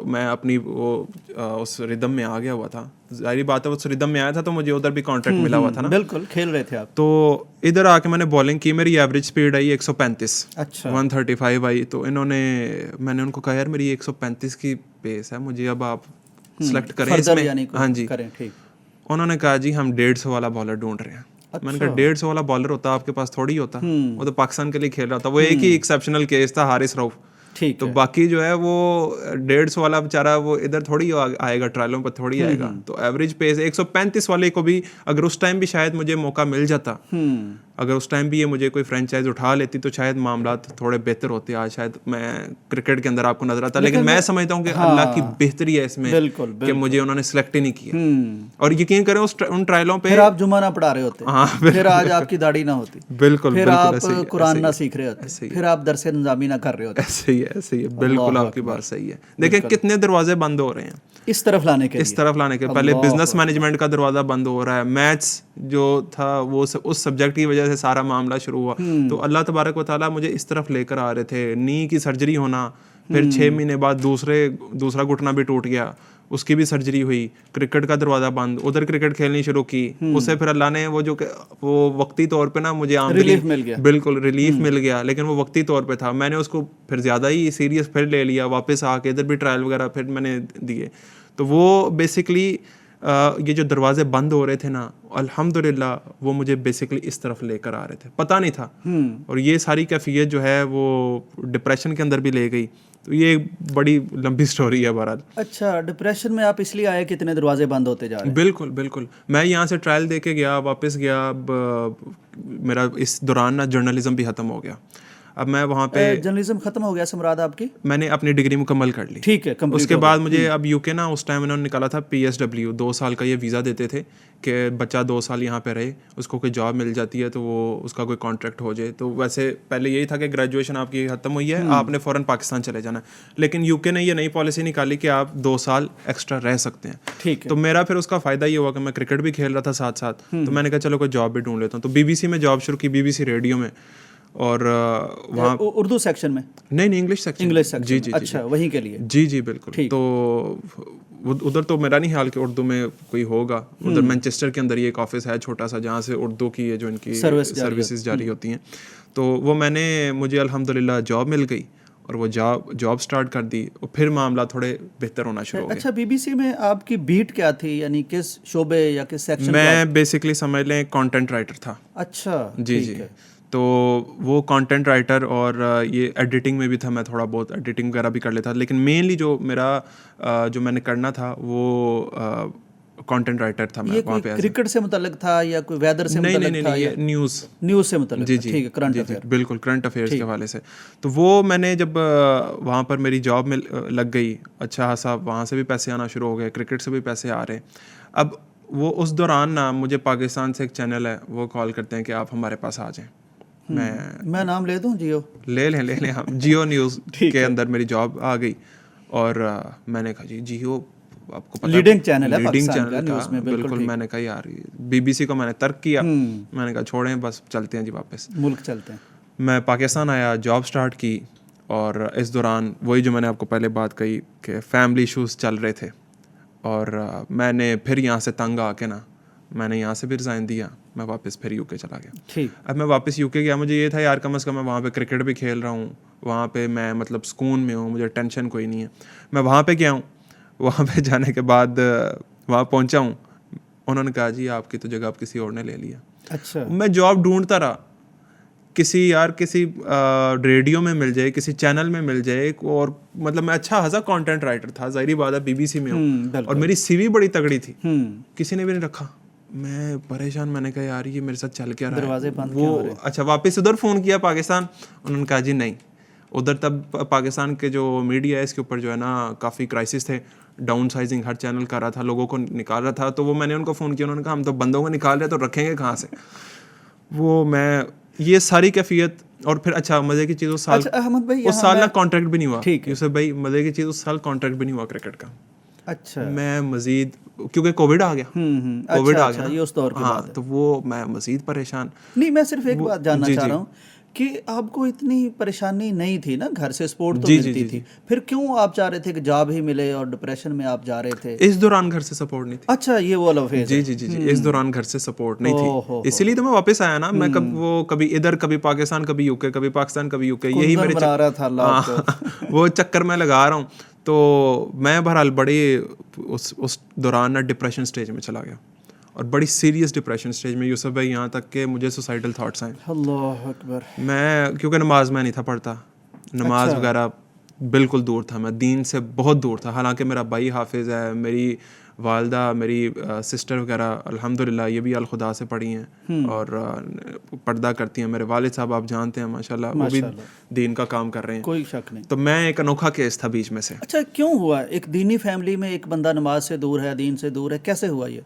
मैं अपनी वो उस रिदम में आ गया हुआ था। जाहिर बात है उस रिदम में आया था तो मुझे उधर भी कॉन्ट्रैक्ट मिला हुआ था ना। बिल्कुल, खेल रहे थे आप। तो इधर आके मैंने बॉलिंग की, मेरी एवरेज स्पीड आई 135। अच्छा। 135 आई। तो मैंने उनको कहा यार मेरी 135 की पेस है, मुझे अब आप सेलेक्ट करें इसमें। हाँ जी, करें, ठीक। उन्होंने कहा जी हम 150 वाला बॉलर ढूंढ रहे हैं। मैंने कहा 150 वाला बॉलर होता आपके पास थोड़ी होता। वो तो पाकिस्तान के लिए खेल रहा था। वो एक ही एक्सेप्शनल केस था, हारिस रऊफ। ठीक। तो बाकी जो है वो 150 वाला बेचारा वो इधर थोड़ी आएगा, ट्रायलों पर थोड़ी आएगा। तो एवरेज पेस 135 वाले को भी अगर उस टाइम भी शायद मुझे मौका मिल जाता, अगर उस टाइम भी ये मुझे कोई फ्रेंचाइज उठा लेती तो शायद मामला थोड़े बेहतर होते। आज शायद मैं क्रिकेट के अंदर आपको नजर आता, लेकिन मैं समझता हूँ कि अल्लाह की बेहतरी है इसमें कि मुझे उन्होंने सिलेक्ट ही नहीं किया। और यकीन करें उन ट्रायलों पे फिर आप जुमा ना पढ़ा रहे होते, हाँ, फिर आज आपकी दाढ़ी ना होती, बिल्कुल, फिर आप कुरान ना सीख रहे होते, फिर आप दरसे निज़ामी ना कर रहे होते। ऐसे ही है, बिल्कुल आपकी बात सही है। देखिए कितने दरवाजे बंद हो रहे हैं इस तरफ लाने के पहले बिजनेस मैनेजमेंट का दरवाजा बंद हो रहा है। मैथ्स जो था वो उस सब्जेक्ट की वजह से सारा मामला शुरू हुआ। तो अल्लाह तबारक व तआला मुझे इस तरफ लेकर आ रहे थे। नी की सर्जरी होना, फिर 6 महीने बाद दूसरा घुटना भी टूट गया, उसकी भी सर्जरी हुई। क्रिकेट का दरवाज़ा बंद, उधर क्रिकेट खेलनी शुरू की। उससे फिर अल्लाह ने वो वक्ती तौर पे ना मुझे रिलीफ मिल गया। बिल्कुल रिलीफ मिल गया, लेकिन वो वक्ती तौर पे था। मैंने उसको फिर ज़्यादा ही सीरियस फिर ले लिया, वापस आके इधर भी ट्रायल वगैरह फिर मैंने दिए। तो वो बेसिकली ये जो दरवाजे बंद हो रहे थे ना, अल्हम्दुलिल्लाह वो मुझे बेसिकली इस तरफ लेकर आ रहे थे, पता नहीं था। और ये सारी कैफियत जो है वो डिप्रेशन के अंदर भी ले गई। तो ये बड़ी लंबी स्टोरी है बहरहाल। अच्छा, डिप्रेशन में आप इसलिए आए कितने दरवाजे बंद होते जा रहे हैं? बिल्कुल। मैं यहाँ से ट्रायल दे के गया, वापस गया। मेरा इस दौरान ना जर्नलिज्म भी ख़त्म हो गया। अब मैं वहाँ पे जर्नलिज्म खत्म हो गया समराद आपकी? मैंने अपनी डिग्री मुकम्मल कर ली। ठीक है, उसके बाद मुझे अब यूके ना उस टाइम उन्होंने निकाला था PSW, 2 साल का ये वीज़ा देते थे कि बच्चा 2 साल यहाँ पे रहे, उसको कोई जॉब मिल जाती है तो वो उसका कोई कॉन्ट्रैक्ट हो जाए। तो वैसे पहले यही था कि ग्रेजुएशन आपकी ख़त्म हुई है, आपने फ़ौरन पाकिस्तान चले जाना। लेकिन यूके ने ये नई पॉलिसी निकाली कि आप 2 साल एक्स्ट्रा रह सकते हैं। ठीक है। तो मेरा फिर उसका फ़ायदा ये हुआ कि मैं क्रिकेट भी खेल रहा था साथ साथ। तो मैंने कहा चलो कोई जॉब भी ढूंढ लेता हूँ। तो BBC में जॉब शुरू की, BBC रेडियो में। और वहाँ उर्दू सेक्शन में? नहीं, इंग्लिश सेक्शन। जी। अच्छा, वहीं के लिए? जी बिल्कुल। तो उधर तो मेरा नहीं ख्याल कि उर्दू में कोई होगा। उधर मैनचेस्टर के अंदर ये एक ऑफिस है छोटा सा, जहाँ से उर्दू की ये जो इनकी सर्विसेज जारी होती हैं। तो वो मुझे अल्हम्दुलिल्लाह जॉब मिल गई और वो जॉब स्टार्ट कर दी और फिर मामला थोड़े बेहतर होना शुरू हो गया। अच्छा, बीबीसी में आपकी बीट क्या थी, यानी किस शोबे या किस सेक्शन? मैं बेसिकली समझ लें कंटेंट राइटर था। अच्छा, जी जी। तो वो कंटेंट राइटर और ये एडिटिंग में भी था, मैं थोड़ा बहुत एडिटिंग वगैरह भी कर लेता, लेकिन मेनली जो मेरा जो मैंने करना था वो कंटेंट राइटर था। मैं वहाँ पे क्रिकेट से मुतल्लिक था या कोई वेदर से मुतल्लिक था? नहीं, ये न्यूज़ से मुतल्लिक जी था, जी। ठीक है, करंट जी अफेयर। बिल्कुल करंट अफेयर्स के हवाले से। तो वो मैंने जब वहाँ पर मेरी जॉब में लग गई, अच्छा खासा वहाँ से भी पैसे आना शुरू हो गए, क्रिकेट से भी पैसे आ रहे। अब वो उस दौरान ना मुझे पाकिस्तान से एक चैनल है, वो कॉल करते हैं कि आप हमारे पास आ जाएं। मैं नाम ले दूं? जियो ले लें हम जियो न्यूज़ के अंदर मेरी जॉब आ गई और मैंने कहा जी जियो आपको पता लीडिंग चैनल है लीडिंग पाकिस्तान का चैनल न्यूज़ में, बिल्कुल। मैंने कहा यार बीबीसी को मैंने तर्क किया, मैंने कहा छोड़ें बस, चलते हैं जी वापस मुल्क चलते हैं। मैं पाकिस्तान आया, जॉब स्टार्ट की और इस दौरान वही जो मैंने आपको पहले बात कही कि फैमिली इशूज़ चल रहे थे और मैंने फिर यहाँ से तंग आके ना मैंने यहाँ से भी रिज़ाइन दिया, मैं वापस फिर यूके चला गया। ठीक। अब मैं वापस यूके गया, मुझे ये था यार कम से कम मैं वहाँ पे क्रिकेट भी खेल रहा हूँ, वहाँ पे मैं मतलब सुकून में हूँ, मुझे टेंशन कोई नहीं है। मैं वहाँ पे गया हूँ, वहाँ पे जाने के बाद वहाँ पहुँचा हूँ, उन्होंने कहा जी आपकी तो जगह अब किसी और ने ले लिया। अच्छा। मैं जॉब ढूंढता रहा, किसी रेडियो में मिल जाए, किसी चैनल में मिल जाए, और मतलब मैं अच्छा खासा कंटेंट राइटर था, जाहिर बात है बीबीसी में हूँ और मेरी सीवी बड़ी तगड़ी थी, किसी ने भी नहीं रखा। मैं परेशान, मैंने कहा यार ये मेरे साथ चल क्या रहा है। दरवाजे बंद वो अच्छा वापस उधर फ़ोन किया पाकिस्तान, उन्होंने कहा जी नहीं, उधर तब पाकिस्तान के जो मीडिया है इसके ऊपर जो है ना काफ़ी क्राइसिस थे, डाउन साइजिंग हर चैनल कर रहा था, लोगों को निकाल रहा था। तो वो मैंने उनको फ़ोन किया, उन्होंने कहा हम तो बंदों को निकाल रहे तो रखेंगे कहाँ से। वो मैं ये सारी कैफियत और फिर अच्छा मज़े की चीज़ उस साल, अहमद भाई उस साल ना कॉन्ट्रैक्ट भी नहीं हुआ। ठीक है यूसुफ भाई, मज़े की चीज़ उस साल कॉन्ट्रैक्ट भी नहीं हुआ क्रिकेट का। अच्छा। मैं मज़ीद क्योंकि कोविड आ गया, कोविड आ गया, ये उस दौर की बात है। तो वो मैं मज़ीद परेशान। नहीं, मैं सिर्फ एक बात जानना चाह रहा हूँ कि आपको इतनी परेशानी नहीं थी ना, घर से सपोर्ट तो मिलती थी, फिर क्यों आप चाह रहे थे कि जॉब ही मिले और डिप्रेशन में आप जा रहे थे? इस दौरान घर से सपोर्ट नहीं थी। अच्छा, ये वो वाला फेज जी जी जी जी, इस दौरान घर से सपोर्ट नहीं थी, इसीलिए तो मैं वापस आया ना। मैं कभी इधर, कभी पाकिस्तान, कभी यूके, कभी पाकिस्तान, कभी यूके, यही मेरे बना रहा था अल्लाह आपको। वो चक्कर में लगा रहा हूँ। तो मैं बहरहाल बड़ी उस दौरान ना डिप्रेशन स्टेज में चला गया, और बड़ी सीरियस डिप्रेशन स्टेज में यूसुफ भाई, यहाँ तक कि मुझे सुसाइडल थॉट्स आए। अल्लाह अकबर। मैं क्योंकि नमाज मैं नहीं था पढ़ता, नमाज वगैरह बिल्कुल दूर था, मैं दीन से बहुत दूर था। हालांकि मेरा भाई हाफिज़ है, मेरी वालदा, मेरी सिस्टर वगैरह अल्हम्दुलिल्लाह ये भी अल खुदा से पढ़ी हैं और पर्दा करती हैं। मेरे वालिद साहब आप जानते हैं माशाल्लाह, वो भी दीन का काम कर रहे हैं, कोई शक नहीं। तो मैं एक अनोखा केस था बीच में से। अच्छा, क्यों हुआ? एक दीनी फैमिली में एक बंदा नमाज से दूर है, दीन से दूर है, कैसे हुआ ये?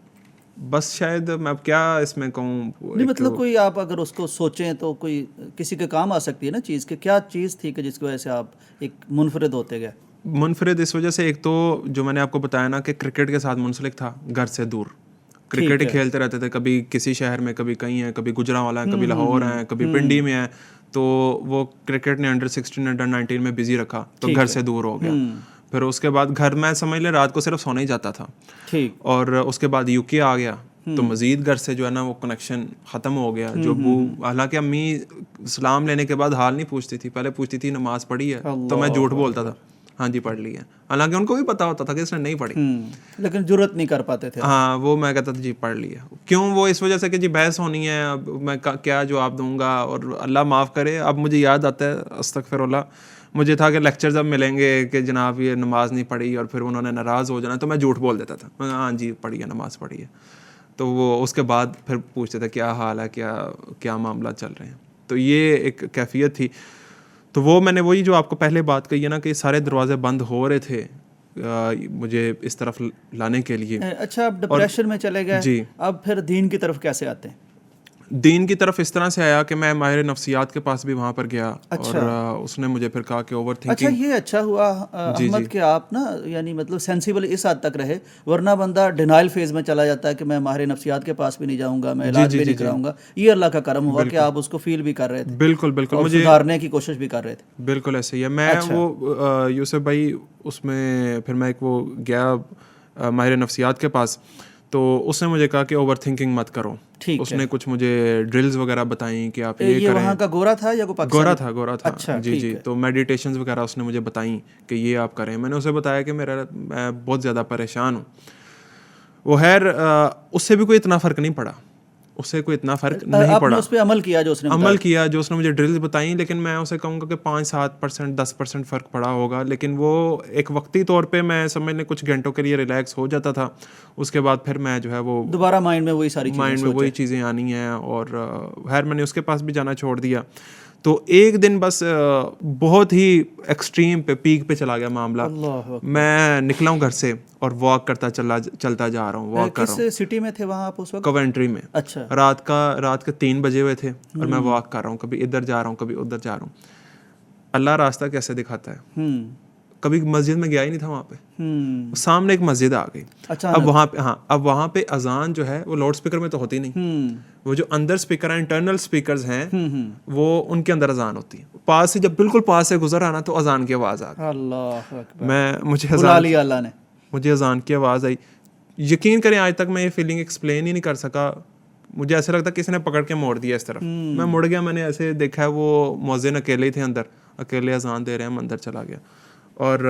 बस शायद मैं अब क्या इसमें कहूँ, नहीं मतलब कोई आप अगर उसको सोचें तो कोई किसी के काम आ सकती है ना चीज़, कि क्या चीज़ थी कि जिसकी वजह से आप एक मुनफरिद होते गए? मुनफरिद इस वजह से, एक तो जो मैंने आपको बताया ना कि क्रिकेट के साथ मुंसलिक था, घर से दूर क्रिकेट ही खेलते रहते थे, कभी किसी शहर में, कभी कहीं है, कभी गुजरांवाला है, कभी लाहौर है, कभी पिंडी में है। तो वो क्रिकेट ने अंडर 16 अंडर 19 में बिजी रखा, तो घर से दूर हो गया। फिर उसके बाद घर में समझ ले रात को सिर्फ सोना ही जाता था। ठीक। और उसके बाद यूके आ गया, तो मज़ीद घर से जो है ना वो कनेक्शन ख़त्म हो गया। जो हालांकि अम्मी सलाम लेने के बाद हाल नहीं पूछती थी, पहले पूछती थी नमाज पढ़ी है, तो मैं झूठ बोलता था हाँ जी पढ़ ली है, हालांकि उनको भी पता होता था कि इसने नहीं पढ़ी, लेकिन जुर्रत नहीं कर पाते थे। हाँ, वो मैं कहता था जी पढ़ ली है। क्यों? वो इस वजह से कि जी बहस होनी है, अब मैं क्या जवाब दूंगा, और अल्लाह माफ़ करे अब मुझे याद आता है, अस्तगफिरुल्लाह, मुझे था कि लेक्चर जब मिलेंगे कि जनाब ये नमाज नहीं पढ़ी, और फिर उन्होंने नाराज़ हो जाना, तो मैं झूठ बोल देता था, मैं हाँ जी पढ़ी है, नमाज पढ़ी है। तो वो उसके बाद फिर पूछते थे क्या हाल है, क्या मामला चल रहे हैं। तो ये एक कैफियत थी। तो वो मैंने वही जो आपको पहले बात कही है ना कि सारे दरवाजे बंद हो रहे थे मुझे इस तरफ लाने के लिए। अच्छा, आप डिप्रेशन में चले गए जी। अब फिर दीन की तरफ कैसे आते हैं? दीन की तरफ इस तरह से आया कि मैं माहिर नफ्सियात के पास भी वहाँ पर गया। अच्छा। और उसने मुझे फिर कहा कि ओवर थिंकिंग। अच्छा, ये अच्छा हुआ अहमद कि आप ना यानी मतलब सेंसिबल इस हद तक रहे, वरना बंदा डिनाइल फेज में चला जाता है कि मैं माहिर नफ्सियात के पास भी नहीं जाऊंगा, मैं इलाज भी नहीं कराऊंगा। ये अल्लाह का करम हुआ कि आप उसको फील भी कर रहे थे। बिल्कुल बिल्कुल, मुझे सुधारने की कोशिश भी कर रहे थे। बिल्कुल ऐसे ही है। मैं वो यूसुफ भाई उसमें फिर मैं एक वो गया माहिर नफ्सियात के पास, तो उसने मुझे कहा कि ओवर थिंकिंग मत करो। ठीक उसने कुछ मुझे ड्रिल्स वगैरह बताई कि आप ये करें। वहाँ का गोरा था या कोई पाकिस्तानी? गोरा था। अच्छा, जी ठीक जी। है। तो मेडिटेशंस वगैरह उसने मुझे बताई कि ये आप करें। मैंने उसे बताया कि मैं बहुत ज़्यादा परेशान हूँ। वो खैर उससे भी कोई इतना फ़र्क नहीं पड़ा, उससे कोई इतना फ़र्क नहीं आपने पड़ा। उस पे अमल किया जो उसने अमल किया जो उसने मुझे ड्रिल्स बताई, लेकिन मैं उसे कहूँगा कि 5-7%, 10% फ़र्क पड़ा होगा। लेकिन वो एक वक्ती तौर पे मैं समझ लें कुछ घंटों के लिए रिलैक्स हो जाता था। उसके बाद फिर मैं जो है वो दोबारा माइंड में वही सारी माइंड में वही चीज़ें आनी हैं। और खैर मैंने उसके पास भी जाना छोड़ दिया। तो एक दिन बस बहुत ही एक्सट्रीम पे, पीक पे चला गया मामला। अल्लाह। मैं निकला हूँ घर से और वॉक करता चलता जा रहा हूँ, वॉक कर रहा हूँ। किस सिटी में थे वहाँ आप उस वक्त? कवेंट्री में। अच्छा। रात के 3 बजे हुए थे और मैं वॉक कर रहा हूँ, कभी इधर जा रहा हूँ, कभी उधर जा रहा हूँ। अल्लाह रास्ता कैसे दिखाता है। कभी मस्जिद में गया ही नहीं था वहाँ पे। सामने एक मस्जिद आ गई। अब वहाँ पे अजान जो है वो लाउड स्पीकर में तो होती नहीं। वो जो अंदर स्पीकर हैं, इंटरनल स्पीकर्स हैं, वो उनके अंदर अजान होती है। पास से जब बिल्कुल पास से गुजर आना तो अजान की आवाज़ आ गई। अल्लाह अकबर। मुझे अजान की आवाज़ आई। यकीन करें आज तक मैं ये फीलिंग एक्सप्लेन ही नहीं कर सका। मुझे ऐसा लगता किसी ने पकड़ के मोड़ दिया इस तरफ। मैं मुड़ गया, मैंने ऐसे देखा है वो मुअज्जिन अकेले ही थे अंदर, अकेले अजान दे रहे हैं। मैं अंदर चला गया और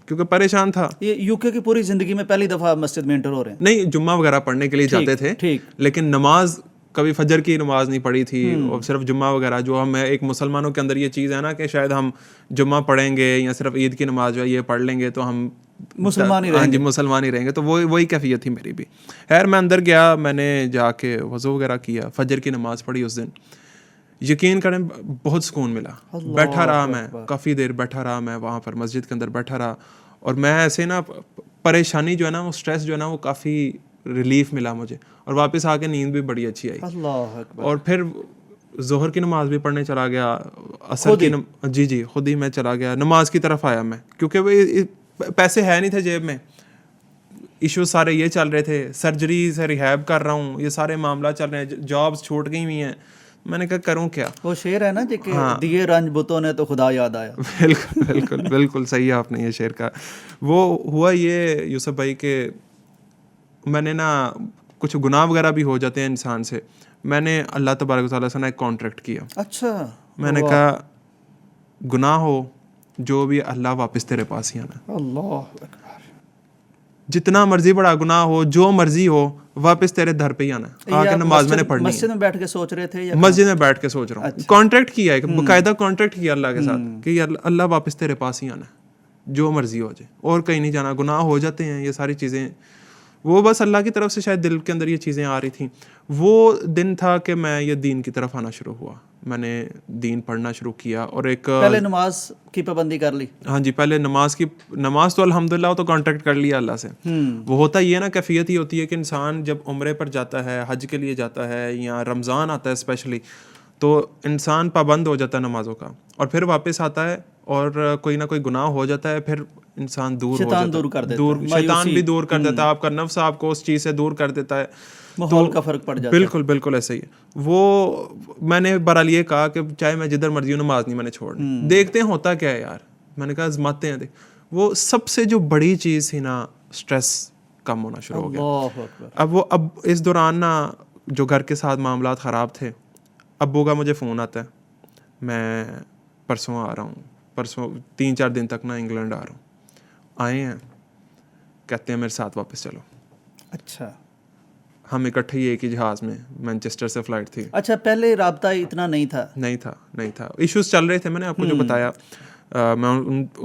क्योंकि परेशान था। ये यूके की पूरी जिंदगी में पहली दफ़ा मस्जिद में एंटर हो रहे हैं? नहीं, जुम्मा वगैरह पढ़ने के लिए जाते थे। ठीक। लेकिन नमाज कभी फजर की नमाज नहीं पढ़ी थी और सिर्फ जुम्मा वगैरह। जो हम एक मुसलमानों के अंदर ये चीज़ है ना कि शायद हम जुम्मा पढ़ेंगे या सिर्फ ईद की नमाज जो है ये पढ़ लेंगे तो हम मुसलमान ही रहेंगे। हाँ जी, मुसलमान ही रहेंगे। तो वही कैफियत थी मेरी भी। खैर मैं अंदर गया, मैंने जाके वज़ू वगैरह किया, फजर की नमाज़ पढ़ी उस दिन। यकीन करें बहुत सुकून मिला। बैठा रहा मैं, काफ़ी देर बैठा रहा मैं वहाँ पर मस्जिद के अंदर बैठा रहा। और मैं ऐसे ना परेशानी जो है ना, वो स्ट्रेस जो है ना, वो काफ़ी रिलीफ मिला मुझे। और वापस आके नींद भी बड़ी अच्छी आई। अल्लाह अकबर। और फिर जोहर की नमाज भी पढ़ने चला गया, असर की जी जी खुद ही मैं चला गया। नमाज की तरफ आया मैं, क्योंकि वो पैसे है नहीं थे जेब में। इश्यूज सारे ये चल रहे थे, सर्जरी से रिहैब कर रहा हूँ, ये सारे मामला चल रहे हैं, जॉब्स छूट गई हुई हैं। मैंने कहा करूँ क्या। वो शेर है ना जी कि दिए रंज बुतों ने तो खुदा याद आया। बिल्कुल बिल्कुल बिल्कुल सही है आपने ये शेर का। वो हुआ ये यूसुफ भाई के मैंने ना कुछ गुनाह वगैरह भी हो जाते हैं इंसान से। मैंने अल्लाह तबारक व तआला से ना एक कॉन्ट्रैक्ट किया। अच्छा। मैंने कहा गुनाह हो जो भी, अल्लाह वापस तेरे पास ही आना। अल्लाह अकबर। जितना मर्जी बड़ा गुनाह हो, जो मर्जी हो, वापस तेरे दर पे ही आना। आके नमाज मैंने पढ़नी। मस्जिद में बैठ के सोच रहे थे या मस्जिद में बैठ के सोच रहा हूँ। कॉन्ट्रैक्ट किया है, बाकायदा कॉन्ट्रैक्ट किया अल्लाह के साथ कि अल्लाह वापस तेरे पास ही आना, जो मर्जी हो जाए, और कहीं नहीं जाना। गुनाह हो जाते हैं ये सारी चीज़ें, वो बस अल्लाह की तरफ से शायद दिल के अंदर ये चीज़ें आ रही थी। वो दिन था कि मैं ये दीन की तरफ आना शुरू हुआ। मैंने दीन पढ़ना शुरू किया और एक पहले नमाज की पाबंदी कर ली। हाँ जी, पहले नमाज तो अल्हम्दुलिल्लाह तो कॉन्ट्रैक्ट कर लिया अल्लाह से। वो होता ही है ना, कैफियत ही होती है कि इंसान जब उम्रे पर जाता है, हज के लिए जाता है या रमज़ान आता है स्पेशली, तो इंसान पाबंद हो जाता है नमाज़ों का। और फिर वापस आता है और कोई ना कोई गुनाह हो जाता है, फिर इंसान दूर हो जाता है। शैतान भी दूर कर देता है, आपका नफ्स आपको उस चीज़ से दूर कर देता है, माहौल का फर्क पड़ जाता है। बिल्कुल बिल्कुल ऐसे ही है। वो मैंने बहरहाल ये कहा कि चाहे मैं जिधर मर्जी हूँ नमाज नहीं मैंने छोड़नी। देखते हैं होता क्या है यार। मैंने कहा आजमाते हैं। देख, वो सबसे जो बड़ी चीज़ थी ना, स्ट्रेस कम होना शुरू हो गया। अब इस दौरान ना जो घर के साथ मामला ख़राब थे, अब्बू का मुझे फ़ोन आता है, मैं परसों आ रहा हूँ, परसों 3-4 दिन तक ना इंग्लैंड आ रहा हूँ। आए हैं, कहते हैं मेरे साथ वापस चलो। अच्छा। हम इकट्ठे ही एक ही जहाज़ में, मैनचेस्टर से फ़्लाइट थी। अच्छा, पहले राब्ता इतना नहीं था। इश्यूज चल रहे थे, मैंने आपको जो बताया। मैं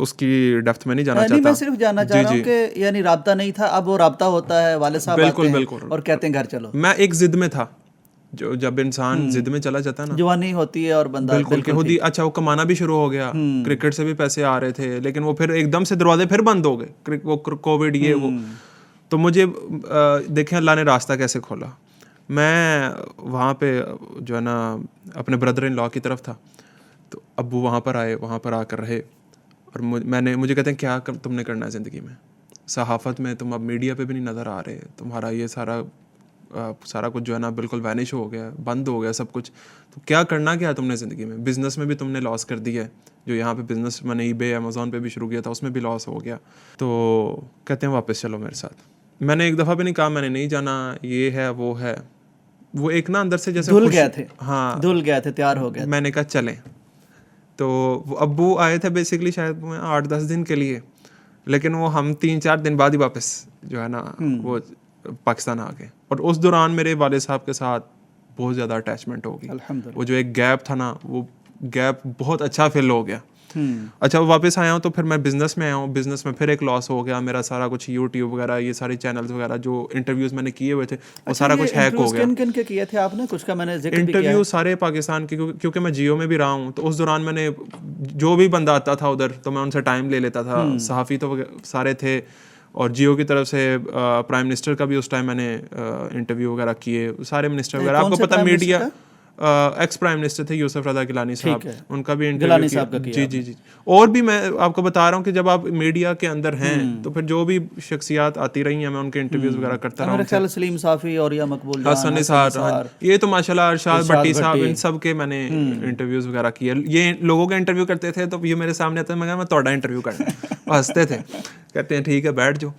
उसकी डेप्थ में नहीं जाना चाहता। मैं सिर्फ जानना चाह रहा हूँ कि यानी राब्ता नहीं था, अब वो राब्ता होता है, वाले साहब आते हैं और कहते हैं घर चलो। मैं एक जिद में था, जो जब इंसान जिद में चला जाता है ना, जवानी होती है और बंदा बिल्कुल खुद ही। अच्छा, वो कमाना भी शुरू हो गया, क्रिकेट से भी पैसे आ रहे थे, लेकिन वो फिर एकदम से दरवाजे फिर बंद हो गए, वो कोविड ये वो। तो मुझे देखें अल्लाह ने रास्ता कैसे खोला। मैं वहाँ पे जो है ना अपने ब्रदर इन लॉ की तरफ था, तो अब्बू वहाँ पर आए, वहाँ पर आकर रहे। और मुझे कहते हैं क्या तुमने करना है ज़िंदगी में, सहाफ़त में तुम अब मीडिया पे भी नहीं नज़र आ रहे, तुम्हारा ये सारा कुछ जो है ना बिल्कुल वैनिश हो गया, बंद हो गया सब कुछ। तो क्या करना क्या है तुमने ज़िंदगी में, बिज़नेस में भी तुमने लॉस कर दिया है, जो यहाँ पे बिज़नेस मैंने eBay अमेज़ॉन पे भी शुरू किया था उसमें भी लॉस हो गया। तो कहते हैं वापस चलो मेरे साथ। मैंने एक दफ़ा भी नहीं कहा मैंने नहीं जाना, ये है वो है, वो एक ना अंदर से जैसे धुल गए थे, हाँ धुल गए थे, तैयार हो गए। मैंने कहा चलें। तो वो अब्बू आए थे बेसिकली शायद 8-10 दिन के लिए, लेकिन वो हम 3-4 दिन बाद ही वापस जो है ना वो पाकिस्तान आ गए। और उस दौरान मेरे वाले साहब के साथ बहुत ज़्यादा अटैचमेंट होगी। अल्हम्दुलिल्लाह। वो जो एक गैप था ना, वो गैप बहुत अच्छा फिल हो गया। अच्छा वापस आया हूँ तो फिर मैं बिज़नेस में आया हूँ, बिज़नेस में फिर एक लॉस हो गया मेरा, सारा कुछ यूट्यूब वगैरह ये सारे चैनल्स वगैरह जो इंटरव्यूज़ मैंने किए हुए थे वो सारा कुछ हैक हो गया। किन के किए थे आपने? कुछ का मैंने जिक्र भी किया इंटरव्यू सारे पाकिस्तान के, क्योंकि मैं जियो में भी रहा हूँ, तो उस दौरान मैंने जो भी बंदा आता था उधर तो मैं उनसे टाइम ले लेता था। सहाफ़ी तो सारे थे, और जियो की तरफ से प्राइम मिनिस्टर का भी उस टाइम मैंने इंटरव्यू वगैरह किए, सारे मिनिस्टर वगैरह। आपको पता मीडिया एक्स प्राइम मिनिस्टर थे यूसुफ रज़ा गिलानी साहब, उनका भी इंटरव्यू किया। जी। और भी मैं आपको बता रहा हूँ कि जब आप मीडिया के अंदर हैं तो फिर जो भी शख्सियात आती रही हैं मैं उनके इंटरव्यूज वगैरह करता रहा हूँ। सलीम साफ़ी और या मकबूल जान, हसन निसार, ये तो माशाल्लाह अरशाद भट्टी साहब, इन सब के मैंने इंटरव्यूज वगैरह किए। ये लोगों के इंटरव्यू करते थे तो ये मेरे सामने आता, मैं तोड़ा इंटरव्यू करना, हंसते थे, कहते हैं ठीक है बैठ जाओ।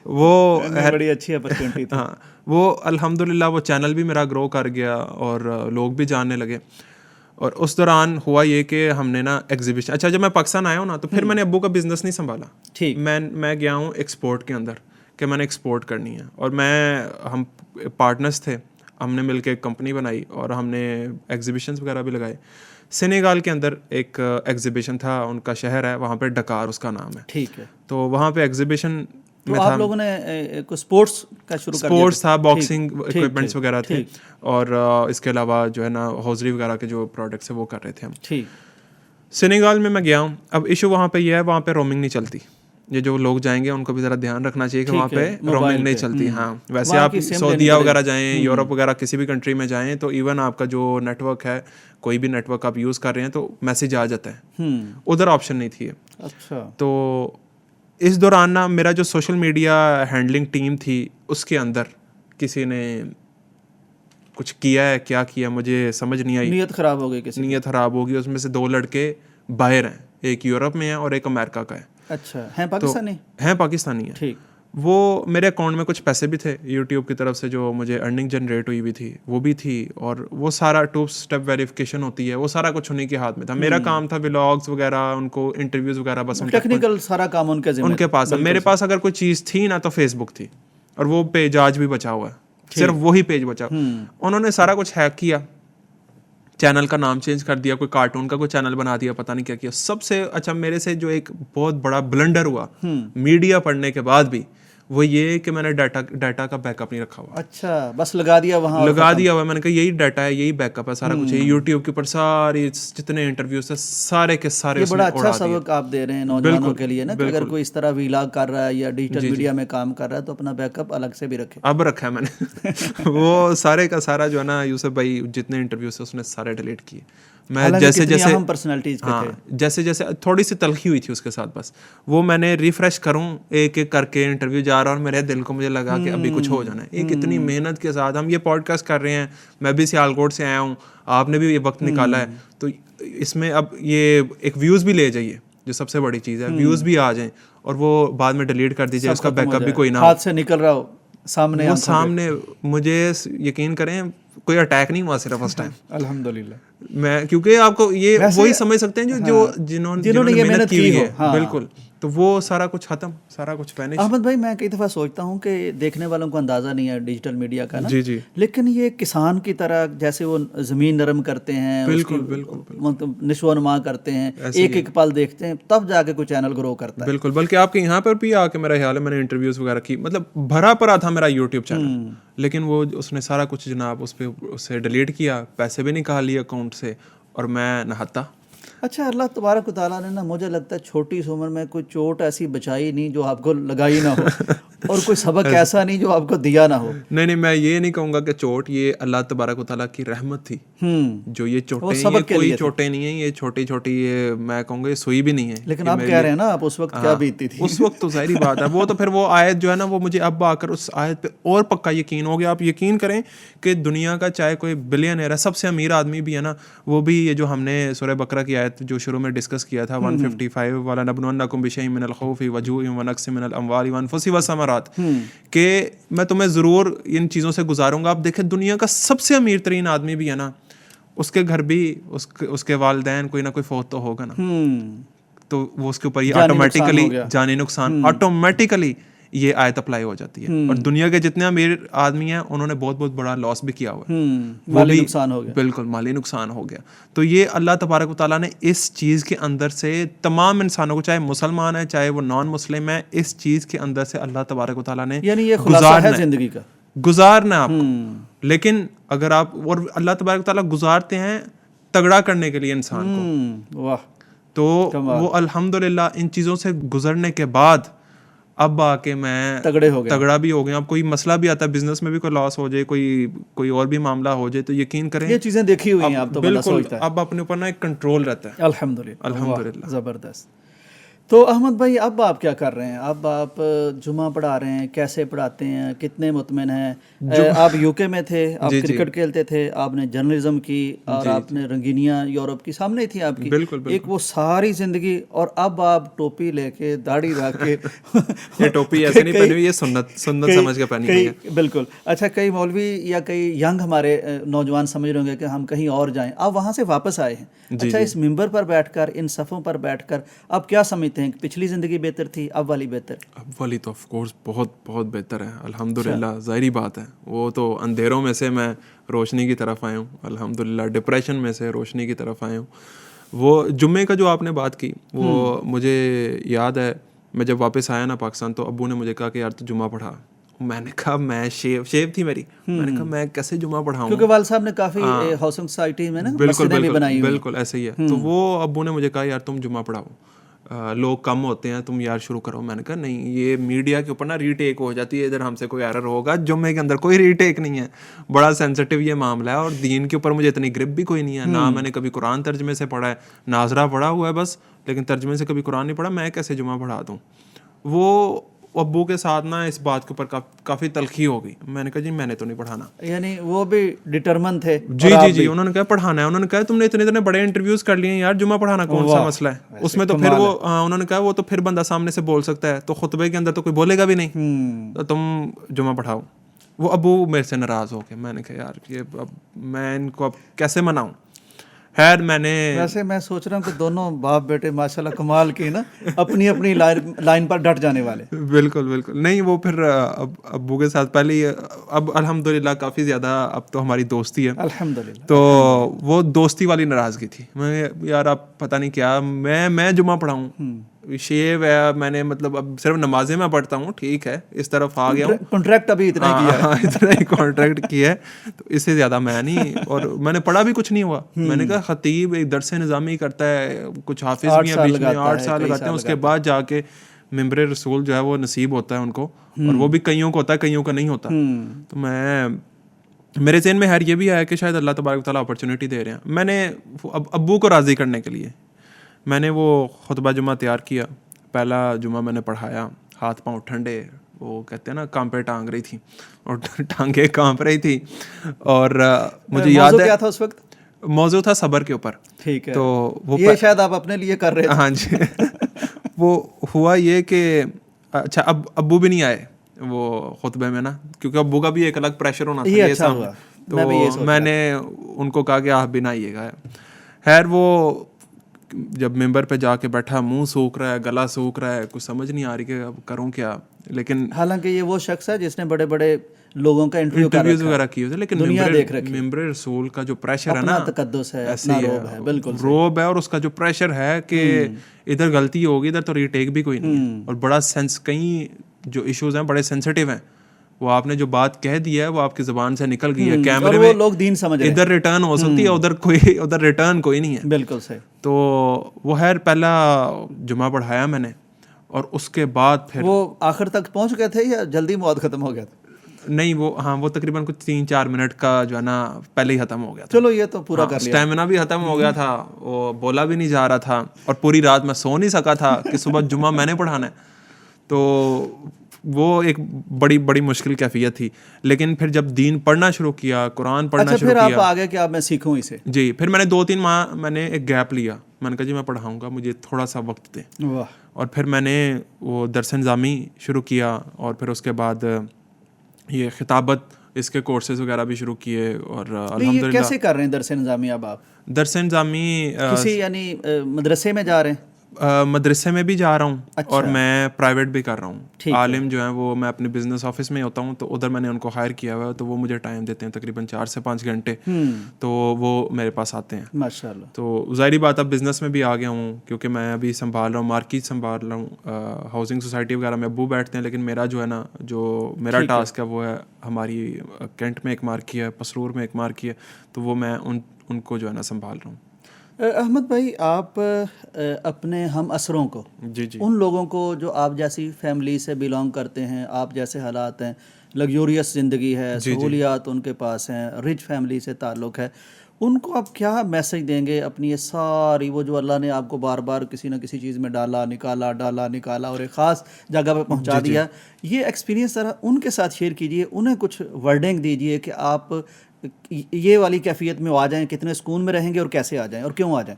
वो बड़ी अच्छी अपॉर्चुनिटी थी। हाँ, वो अल्हम्दुलिल्लाह वो चैनल भी मेरा ग्रो कर गया और लोग भी जानने लगे। और उस दौरान हुआ ये कि हमने ना एग्जीबिशन, अच्छा जब मैं पाकिस्तान आया हूँ ना तो फिर मैंने अब्बू का बिज़नेस नहीं संभाला। ठीक, मैं गया हूँ एक्सपोर्ट के अंदर कि मैंने एक्सपोर्ट करनी है, और हम पार्टनर्स थे, हमने मिलकर एक कंपनी बनाई और हमने एग्जीबिशंस वगैरह भी लगाए। सेनेगाल के अंदर एक एग्जीबिशन था, उनका शहर है वहाँ पे, डकार उसका नाम है। ठीक है। तो वहाँ पे एग्जीबिशन तो आप लोगों ने स्पोर्ट्स का शुरू कर दिया? स्पोर्ट्स था, बॉक्सिंग इक्विपमेंट्स वगैरह थे, और इसके अलावा जो है ना हौजरी वगैरह के जो प्रोडक्ट्स है वो कर रहे थे हम। ठीक। सेनेगाल में मैं गया हूँ। अब इशू वहाँ पे ये है, वहाँ पे रोमिंग नहीं चलती। ये जो लोग जाएंगे उनको भी ज़रा ध्यान रखना चाहिए कि वहाँ पे रोमिंग नहीं चलती। हाँ, वैसे आप सऊदीया वगैरह जाएँ, यूरोप वगैरह किसी भी कंट्री में जाएँ तो इवन आपका जो नेटवर्क है, कोई भी नेटवर्क आप यूज़ कर रहे हैं तो मैसेज आ जाता है। उधर ऑप्शन नहीं थी। अच्छा। तो इस दौरान ना मेरा जो सोशल मीडिया हैंडलिंग टीम थी उसके अंदर किसी ने कुछ किया है, क्या किया मुझे समझ नहीं आई। नीयत ख़राब हो गई किसी की। नीयत ख़राब होगी। उसमें से 2 लड़के बाहर हैं, एक यूरोप में है और एक अमेरिका का है। अच्छा, हैं पाकिस्तानी? तो हैं पाकिस्तानी है। ठीक। वो मेरे अकाउंट में कुछ पैसे भी थे यूट्यूब की तरफ से, जो मुझे अर्निंग जनरेट हुई भी थी वो भी थी, और वो सारा 2 स्टेप वेरिफिकेशन होती है, वो सारा कुछ उन्हीं के हाथ में था। मेरा काम था व्लॉग्स वगैरह, उनको इंटरव्यूज वगैरह, बस टेक्निकल सारा काम उनके पास है। मेरे पास अगर कोई चीज़ थी ना तो फेसबुक थी, और वो पेज आज भी बचा हुआ है, सिर्फ वही पेज बचा। उन्होंने सारा कुछ हैक किया, चैनल का नाम चेंज कर दिया, कोई कार्टून का कोई चैनल बना दिया, पता नहीं क्या किया। सबसे अच्छा मेरे से जो एक बहुत बड़ा ब्लंडर हुआ मीडिया पढ़ने के बाद भी, वो ये कि मैंने डाटा का बैकअप नहीं रखा हुआ। अच्छा, बस लगा दिया वहाँ, लगा दिया हुआ। मैंने कहा यही डाटा है, यही बैकअप है, सारा कुछ है। यूट्यूब के ऊपर सारे जितने इंटरव्यूज थे सारे के सारे ये बड़ा अच्छा सबक आप दे रहे हैं नौजवानों के लिए ना, कि अगर कोई इस तरह व्लॉग कर रहा है या डिजिटल मीडिया में काम कर रहा है तो अपना बैकअप अलग से भी रखे। अब रखा है मैंने। वो सारे का सारा जो है ना यूसुफ भाई जितने इंटरव्यूज थे उसने सारे डिलीट किए। मैं जैसे हम पर्सनालिटीज के थे, जैसे थोड़ी सी तलखी हुई थी उसके साथ, बस वो मैंने रिफ्रेश करूं एक एक करके इंटरव्यू जा रहा, और मेरे दिल को मुझे लगा कि अभी कुछ हो जाना है। एक इतनी मेहनत के साथ हम ये पॉडकास्ट कर रहे हैं, मैं भी सियालकोट से आया हूँ, आपने भी ये वक्त निकाला है, तो इसमें अब ये एक व्यूज़ भी ले जाइए, जो सबसे बड़ी चीज़ है, व्यूज़ भी आ जाएं, और वो बाद में डिलीट कर दीजिए, उसका बैकअप भी कोई ना हाथ से निकल रहा हो सामने। वो सामने मुझे यकीन करें कोई अटैक नहीं हुआ सिर्फ फर्स्ट टाइम। अल्हम्दुलिल्लाह। मैं क्योंकि आपको ये वही समझ सकते हैं जो जिन्होंने ये मेहनत की हुई है। हाँ। बिल्कुल। तो वो सारा कुछ खत्म, सारा कुछ वैनिश। अहमद भाई, मैं कई दफ़ा सोचता हूँ कि देखने वालों को अंदाज़ा नहीं है डिजिटल मीडिया का ना। जी। लेकिन ये किसान की तरह जैसे वो ज़मीन नरम करते हैं, बिल्कुल मतलब निशो-नुमा करते हैं, एक एक पल देखते हैं, तब जाके कोई चैनल ग्रो करता है। बिल्कुल। बल्कि आपके यहाँ पर भी आके मेरा ख्याल है मैंने इंटरव्यूज़ वगैरह की, मतलब भरा पड़ा था मेरा यूट्यूब चैनल, लेकिन वो उसने सारा कुछ जनाब उससे डिलीट किया, पैसे भी निकाल लिए अकाउंट से, और मैं नहाता। अच्छा, अल्लाह तबारक व तआला ने ना, मुझे लगता है छोटी सी उम्र में कोई चोट ऐसी बचाई नहीं जो आपको लगाई ना हो, और कोई सबक ऐसा नहीं जो आपको दिया ना हो। नहीं, मैं ये नहीं कहूँगा कि चोट, ये अल्लाह तबारक व तआला की रहमत थी। जो ये चोटें, ये कोई चोटें नहीं है, ये छोटी छोटी, ये मैं कहूँगा ये सुई भी नहीं है। लेकिन आप कह रहे हैं ना, आप उस वक्त क्या बीतती थी? उस वक्त तो ज़ाहिरी बात है, वो तो फिर वो आयत जो है ना, वो मुझे अब आकर उस आयत पे और पक्का यकीन हो गया। आप यकीन करें कि दुनिया का चाहे कोई बिलियनर है, सबसे अमीर आदमी भी है ना, वो भी ये जो हमने सूरह बकरा की आयत जो शुरू में डिस्कस किया था 155 वाला, नबलुवन्नकुम बिशैइन मिनल खौफि वजूइन व नक्सिन मिनल अमवालि व अनफुसि व समरात, रात कि मैं तुम्हें ज़रूर इन चीज़ों से गुजारूंगा। आप देखें दुनिया का सबसे अमीर तरीन आदमी भी है ना, उसके घर भी उसके वालिदैन कोई ना कोई फौत तो होगा ना, तो वो उसके ऊपर ये ऑटोमेटिकली जानी नुकसान ऑटोमेटिकली ये आयत अप्लाई हो जाती है। और दुनिया के जितने अमीर आदमी हैं उन्होंने बहुत बहुत बड़ा लॉस भी किया हुआ है, वो माली भी नुकसान हो गया, बिल्कुल माली नुकसान हो गया। तो ये अल्लाह तबारक व तआला ने इस चीज़ के अंदर से तमाम इंसानों को, चाहे मुसलमान है चाहे वो नॉन मुस्लिम है, इस चीज़ के अंदर से अल्लाह तबारक व तआला ने यानी ये खुलासा है जिंदगी का, गुजारना आपको। लेकिन अगर आप, और अल्लाह तबारक व तआला गुजारते हैं तगड़ा करने के लिए इंसान को, वाह, तो वो अल्हम्दुलिल्लाह इन चीज़ों से गुजरने के बाद अब आके मैं तगड़ा भी हो गया। अब कोई मसला भी आता है बिजनेस में भी, कोई लॉस हो जाए, कोई और भी मामला हो जाए, तो यकीन करें ये चीजें देखी हुई हैं आप, तो बिल्कुल अब अपने ऊपर ना एक कंट्रोल रहता है। अल्हम्दुलिल्लाह, ज़बरदस्त। तो अहमद भाई अब आप क्या कर रहे हैं? अब आप जुमा पढ़ा रहे हैं, कैसे पढ़ाते हैं, कितने मुतमिन हैं? आप यूके में थे, आप क्रिकेट खेलते थे, आपने जर्नलिज्म की और आपने रंगीनियाँ यूरोप की सामने ही थी आपकी, बिल्कुल। एक वो सारी जिंदगी, और अब आप टोपी लेके दाढ़ी रख के ये टोपी ऐसे नहीं पहनी हुई, ये सुन्नत समझ के पहनी हुई है। बिल्कुल। अच्छा, कई मौलवी या कई यंग हमारे नौजवान समझ रहे होंगे कि हम कहीं और जाएं, आप वहाँ से वापस आए हैं। अच्छा, इस मिंबर पर बैठकर, इन सफ़ों पर बैठकर आप क्या समझते हैं कि पिछली ज़िंदगी बेहतर थी, अब वाली बेहतर? अब वाली तो ऑफ कोर्स बहुत बहुत बेहतर है अल्हम्दुलिल्लाह, ज़ाहिरी बात है। वो तो अंधेरों में से मैं रोशनी की तरफ आया हूँ अल्हम्दुलिल्लाह, डिप्रेशन में से रोशनी की तरफ आया हूँ। वो जुम्मे का जो आपने बात की, वो मुझे याद है, मैं जब वापस आया ना पाकिस्तान, तो अब्बू ने मुझे कहा कि यार तू जुम्मा पढ़ा। मैंने कहा मैं शेव थी मेरी, मैंने कहा मैं कैसे जुम्मा पढ़ाऊँ, क्योंकि वाल साहब ने काफ़ी हाउसिंग सोसाइटी में ना मस्जिदें भी बनाई हुई, बिल्कुल ऐसे ही है। तो वो अब्बू ने मुझे कहा यार तुम जुम्मा पढ़ाओ, लोग कम होते हैं, तुम यार शुरू करो। मैंने कहा नहीं, ये मीडिया के ऊपर ना रीटेक हो जाती है, इधर हमसे कोई एरर होगा, जुम्मे के अंदर कोई रीटेक नहीं है, बड़ा सेंसिटिव ये मामला है, और दीन के ऊपर मुझे इतनी ग्रिप भी कोई नहीं है, ना मैंने कभी कुरान तर्जमे से पढ़ा है, नाजरा पढ़ा हुआ है बस, लेकिन तर्जमे से कभी कुरान नहीं पढ़ा, मैं कैसे जुम्मा पढ़ा दूँ। वो अब्बू के साथ ना इस बात के ऊपर काफ़ी तलखी हो गई। मैंने कहा जी मैंने तो नहीं पढ़ाना, यानी वो भी डिटरमन थे। जी, उन्होंने कहा पढ़ाना है। उन्होंने कहा तुमने इतने बड़े इंटरव्यूज कर लिए यार, जुम्मा पढ़ाना कौन सा मसला है उसमें? तो फिर वो उन्होंने कहा वो तो फिर बंदा सामने से बोल सकता है, तो खुतबे के अंदर तो कोई बोलेगा भी नहीं, तो तुम जुम्मा पढ़ाओ। वो अब्बू मेरे से नाराज़ हो गए। मैंने कहा यार ये अब मैं इनको अब कैसे मनाऊँ। खैर मैंने, वैसे मैं सोच रहा हूँ कि दोनों बाप बेटे माशाल्लाह कमाल की ना, अपनी अपनी लाइन पर डट जाने वाले। बिल्कुल नहीं, वो फिर अब्बू के साथ पहले ही, अब अल्हम्दुलिल्लाह काफ़ी ज़्यादा अब तो हमारी दोस्ती है अल्हम्दुलिल्लाह। तो वो दोस्ती वाली नाराज़गी थी। मैं यार आप पता नहीं क्या, मैं जुम्मा पढ़ाऊँ, शेव है मैंने, मतलब अब सिर्फ नमाजें मैं पढ़ता हूँ, ठीक है, इस तरफ आ गया हूँ, कॉन्ट्रैक्ट अभी इतना ही किया है, इतना ही कॉन्ट्रैक्ट किया है, तो इससे ज़्यादा मैं नहीं, और मैंने पढ़ा भी कुछ नहीं हुआ। मैंने कहा खतीब एक दरस निज़ामी करता है, कुछ हाफिज भी हैं बीच में, 8 साल लगाते हैं, उसके बाद जाके मिंबर रसूल जो है वो नसीब होता है उनको, और वो भी कईयों को होता है, कईयों का नहीं होता। तो मेरे ज़हन में ये भी आया कि शायद अल्लाह तबारक व तआला अपॉर्चुनिटी दे रहे हैं। मैंने अब्बू को राज़ी करने के लिए मैंने वो खुतबा जुमा तैयार किया। पहला जुमा मैंने पढ़ाया, हाथ पांव ठंडे, वो कहते हैं ना कांपे टांग रही थी, और टांगे कांप रही थी, और मुझे याद है क्या था उस वक्त, मौजू था सब्र के ऊपर। ठीक है, तो वो ये शायद आप अपने लिए कर रहे थे। हाँ जी वो हुआ ये कि अच्छा अब अब्बू भी नहीं आए वो खुतबे में ना, क्योंकि अब्बू का भी एक अलग प्रेशर होना था, ये अच्छा हुआ। तो मैंने उनको कहा कि आप भी ना आइएगा। खैर वो जब मेंबर पे जाके बैठा, मुंह सूख रहा है, गला सूख रहा है, कुछ समझ नहीं आ रही कि अब करूं क्या। लेकिन हालांकि ये वो शख्स है जिसने बड़े बड़े लोगों का इंटरव्यूज वगैरह किए थे, लेकिन मेंबर रसूल का जो प्रेशर है ना, तकद्दुस है, अपना रोब है, बिल्कुल रोब है, और उसका जो प्रेशर है कि इधर गलती होगी, इधर तो रीटेक भी कोई नहीं है, और बड़ा सेंस, कई जो इश्यूज हैं बड़े सेंसिटिव हैं, वो आपने जो बात कह दी है वो आपकी जुबान से निकल गई है, कैमरे में लोग दीन समझ रहे हैं, इधर रिटर्न हो सकती है, उधर रिटर्न कोई नहीं है। बिल्कुल सही। तो वो पहला जुमा पढ़ाया मैंने, और उसके बाद फिर वो आखिर तक पहुंच गए थे या जल्दी मौत खत्म हो गया था? नहीं, वो तकरीबन कुछ 3-4 मिनट का जो है ना पहले ही खत्म हो गया था। चलो ये तो पूरा कर लिया, स्टेमिना भी खत्म हो गया था, वो बोला भी नहीं जा रहा था, और पूरी रात मैं सो नहीं सका था कि सुबह जुमा मैंने पढ़ाना है। तो वो एक बड़ी मुश्किल कैफियत थी। लेकिन फिर जब दीन पढ़ना शुरू किया, कुरान पढ़ना शुरू किया, फिर आप आगे कि अब मैं सीखूं इसे। जी, फिर मैंने 2-3 माह मैंने एक गैप लिया। मैंने कहा जी मैं पढ़ाऊंगा, मुझे थोड़ा सा वक्त दें। और फिर मैंने वो दरस निज़ामी शुरू किया और फिर उसके बाद ये खिताबत इसके कोर्सेज वगैरह भी शुरू किए और ये अल्हम्दुलिल्लाह। कैसे कर रहे हैं दरस निज़ामी अब आप? दरस निज़ामी किसी यानी मदरसे में जा रहे हैं? मदरसे में भी जा रहा हूँ अच्छा। और मैं प्राइवेट भी कर रहा ठीक हूँ। है। आलिम जो है वो मैं अपने बिजनेस ऑफिस में होता हूँ, तो उधर मैंने उनको हायर किया हुआ है, तो वो मुझे टाइम देते हैं तकरीबन 4 से 5 घंटे, तो वो मेरे पास आते हैं। माशाल्लाह। तो ज़ाहिरी बात अब बिज़नेस में भी आ गया हूँ क्योंकि मैं अभी संभाल रहा हूँ, मार्केट संभाल रहा हूँ, हाउसिंग सोसाइटी वगैरह में अब्बू बैठते हैं, लेकिन मेरा जो है ना, जो मेरा टास्क है वो है हमारी कैंट में एक मार्की है, पसरूर में एक मार्की है, तो वो मैं उनको जो है ना संभाल रहा हूँ। अहमद भाई, आप अपने हम असरों को, जी जी, उन लोगों को जो आप जैसी फैमिली से बिलोंग करते हैं, आप जैसे हालात हैं, लग्जूरियस ज़िंदगी है, सहूलियात उनके पास हैं, रिच फैमिली से ताल्लुक़ है, उनको आप क्या मैसेज देंगे अपनी ये सारी, वो जो अल्लाह ने आपको बार बार किसी न किसी चीज़ में डाला निकाला और एक ख़ास जगह पे पहुंचा दिया, ये एक्सपीरियंस ज़रा उनके साथ शेयर कीजिए, उन्हें कुछ वर्डिंग दीजिए कि आप ये वाली कैफियत में आ जाएं, कितने सुकून में रहेंगे और कैसे आ जाएं और क्यों आ जाएं?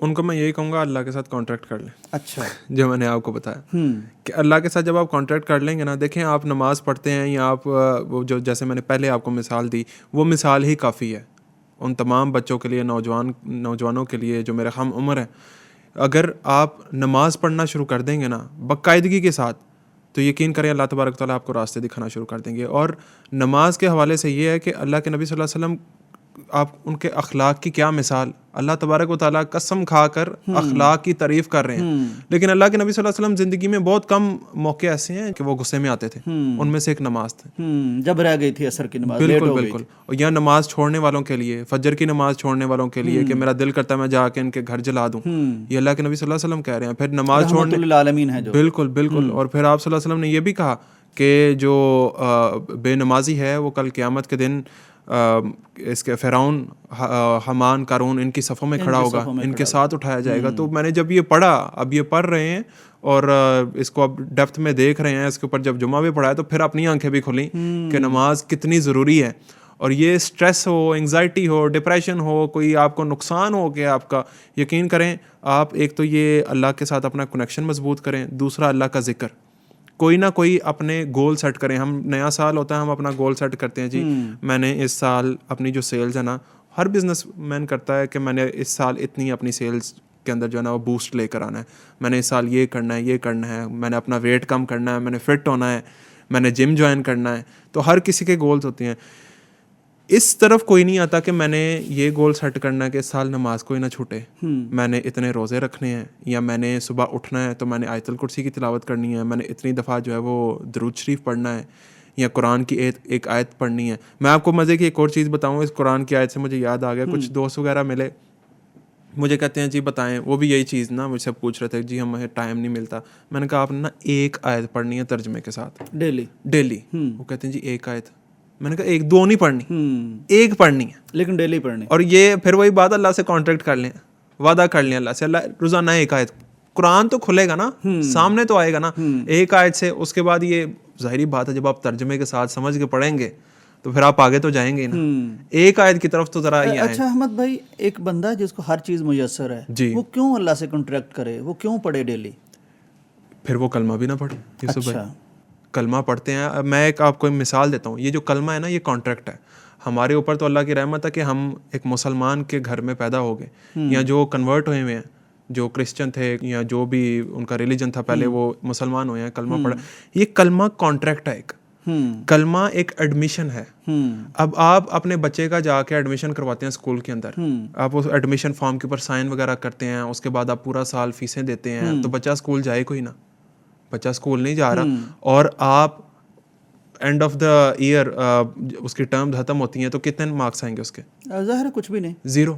उनको मैं यही कहूँगा अल्लाह के साथ कॉन्ट्रैक्ट कर लें। अच्छा। जो मैंने आपको बताया कि अल्लाह के साथ जब आप कॉन्ट्रैक्ट कर लेंगे ना, देखें आप नमाज पढ़ते हैं या आप वो जो जैसे मैंने पहले आपको मिसाल दी, वो मिसाल ही काफ़ी है उन तमाम बच्चों के लिए, नौजवानों के लिए जो मेरे हम उम्र हैं। अगर आप नमाज पढ़ना शुरू कर देंगे ना बाकायदगी के साथ, तो यकीन करें अल्लाह तबारक तआला आपको रास्ते दिखाना शुरू कर देंगे। और नमाज के हवाले से ये है कि अल्लाह के नबी सल्लल्लाहु अलैहि वसल्लम, आप उनके अखलाक की क्या मिसाल, अल्लाह तबारक व तआला कसम खाकर अखलाक की तारीफ कर रहे हैं, लेकिन अल्लाह के नबी सल्लल्लाहु अलैहि वसल्लम ज़िंदगी में बहुत कम मौके ऐसे हैं कि वो गुस्से में आते थे, उनमें से एक नमाज थे। जब रह गई थी असर की नमाज, बिल्कुल बिल्कुल। और यह नमाज छोड़ने वालों के लिए, फजर की नमाज छोड़ने वालों के लिए कि मेरा दिल करता है मैं जाके इनके घर जला दूं, ये अल्लाह के नबी सल्लल्लाहु अलैहि वसल्लम कह रहे हैं। फिर नमाज छोड़ने, रहमतुल्लिल आलमीन है जो। बिल्कुल बिल्कुल। और फिर आप सल्लल्लाहु अलैहि वसल्लम ने ये भी कहा कि जो बेनमाजी है वो कल क़यामत के दिन इसके फ़िरौन, हमान, कारून इनकी सफ़ों में खड़ा होगा, इनके साथ उठाया जाएगा। तो मैंने जब ये पढ़ा, अब ये पढ़ रहे हैं और इसको अब डेप्थ में देख रहे हैं, इसके ऊपर जब जुमा भी पढ़ा है तो फिर अपनी आंखें भी खुली कि नमाज कितनी ज़रूरी है। और ये स्ट्रेस हो, एंग्जाइटी हो, डिप्रेशन हो, कोई आपको नुकसान हो गया आपका, यकीन करें आप एक तो ये अल्लाह के साथ अपना कनेक्शन मजबूत करें, दूसरा अल्लाह का जिक्र, कोई ना कोई अपने गोल सेट करें। हम नया साल होता है, हम अपना गोल सेट करते हैं, जी मैंने इस साल अपनी जो सेल्स है ना, हर बिजनेसमैन करता है कि मैंने इस साल इतनी अपनी सेल्स के अंदर जो है ना वो बूस्ट लेकर आना है, मैंने इस साल ये करना है, मैंने अपना वेट कम करना है, मैंने फिट होना है, मैंने जिम ज्वाइन करना है। तो हर किसी के गोल्स होते हैं। इस तरफ कोई नहीं आता कि मैंने ये गोल सेट करना है कि इस साल नमाज कोई ना छूटे, मैंने इतने रोज़े रखने हैं, या मैंने सुबह उठना है तो मैंने आयतुल कुर्सी की तिलावत करनी है, मैंने इतनी दफ़ा जो है वो दरूद शरीफ पढ़ना है, या कुरान की एक आयत पढ़नी है। मैं आपको मज़े की एक और चीज़ बताऊँ, इस कुरान की आयत से मुझे याद आ गया, कुछ दोस्त वगैरह मिले, मुझे कहते हैं जी बताएं, वो भी यही चीज़ ना मुझसे पूछ रहे थे, जी हमें टाइम नहीं मिलता। मैंने कहा आपने ना एक आयत पढ़नी है तर्जमे के साथ डेली। वो कहते हैं जी एक आयत। मैंने कहा एक दो नहीं पढ़नी, एक पढ़नी है, लेकिन डेली पढ़नी। और ये फिर वही बात, अल्लाह से कॉन्ट्रैक्ट कर लें, वादा कर लें अल्लाह से, अल्लाह रोज़ाना एक आयत, कुरान तो खुलेगा ना, सामने तो आएगा ना एक आयत से। उसके बाद ये जाहिर बात है जब आप तर्जमे के साथ समझ के पढ़ेंगे तो फिर आप आगे तो जाएंगे ना। एक आयत की तरफ तो जरा ये अच्छा अहमद भाई, एक बंदा जिसको हर चीज़ मुयस्सर है जी, वो क्यों अल्लाह से कॉन्ट्रैक्ट करे, वो क्यों पढ़े डेली? फिर वो कलमा भी ना पढ़े यूसुफ भाई। कलमा पढ़ते हैं। अब मैं एक आपको मिसाल देता हूँ, ये जो कलमा है ना, ये कॉन्ट्रैक्ट है हमारे ऊपर। तो अल्लाह की रहमत है कि हम एक मुसलमान के घर में पैदा हो गए, या जो कन्वर्ट हुए हैं, जो क्रिश्चियन थे या जो भी उनका रिलीजन था पहले, वो मुसलमान हुए हैं, कलमा पढ़ा। ये कलमा कॉन्ट्रैक्ट है, एक कलमा एक एडमिशन है। अब आप अपने बच्चे का जाके एडमिशन करवाते हैं स्कूल के अंदर, आप उस एडमिशन फॉर्म के ऊपर साइन वगैरह करते हैं, उसके बाद आप पूरा साल फीसें देते हैं, तो बच्चा स्कूल जाए कोई ना, बच्चा स्कूल नहीं जा रहा। और आप एंड ऑफ द ईयर उसकी टर्म खत्म होती हैं तो कितने मार्क्स आएंगे उसके? ज़ाहिर है कुछ भी नहीं, 0।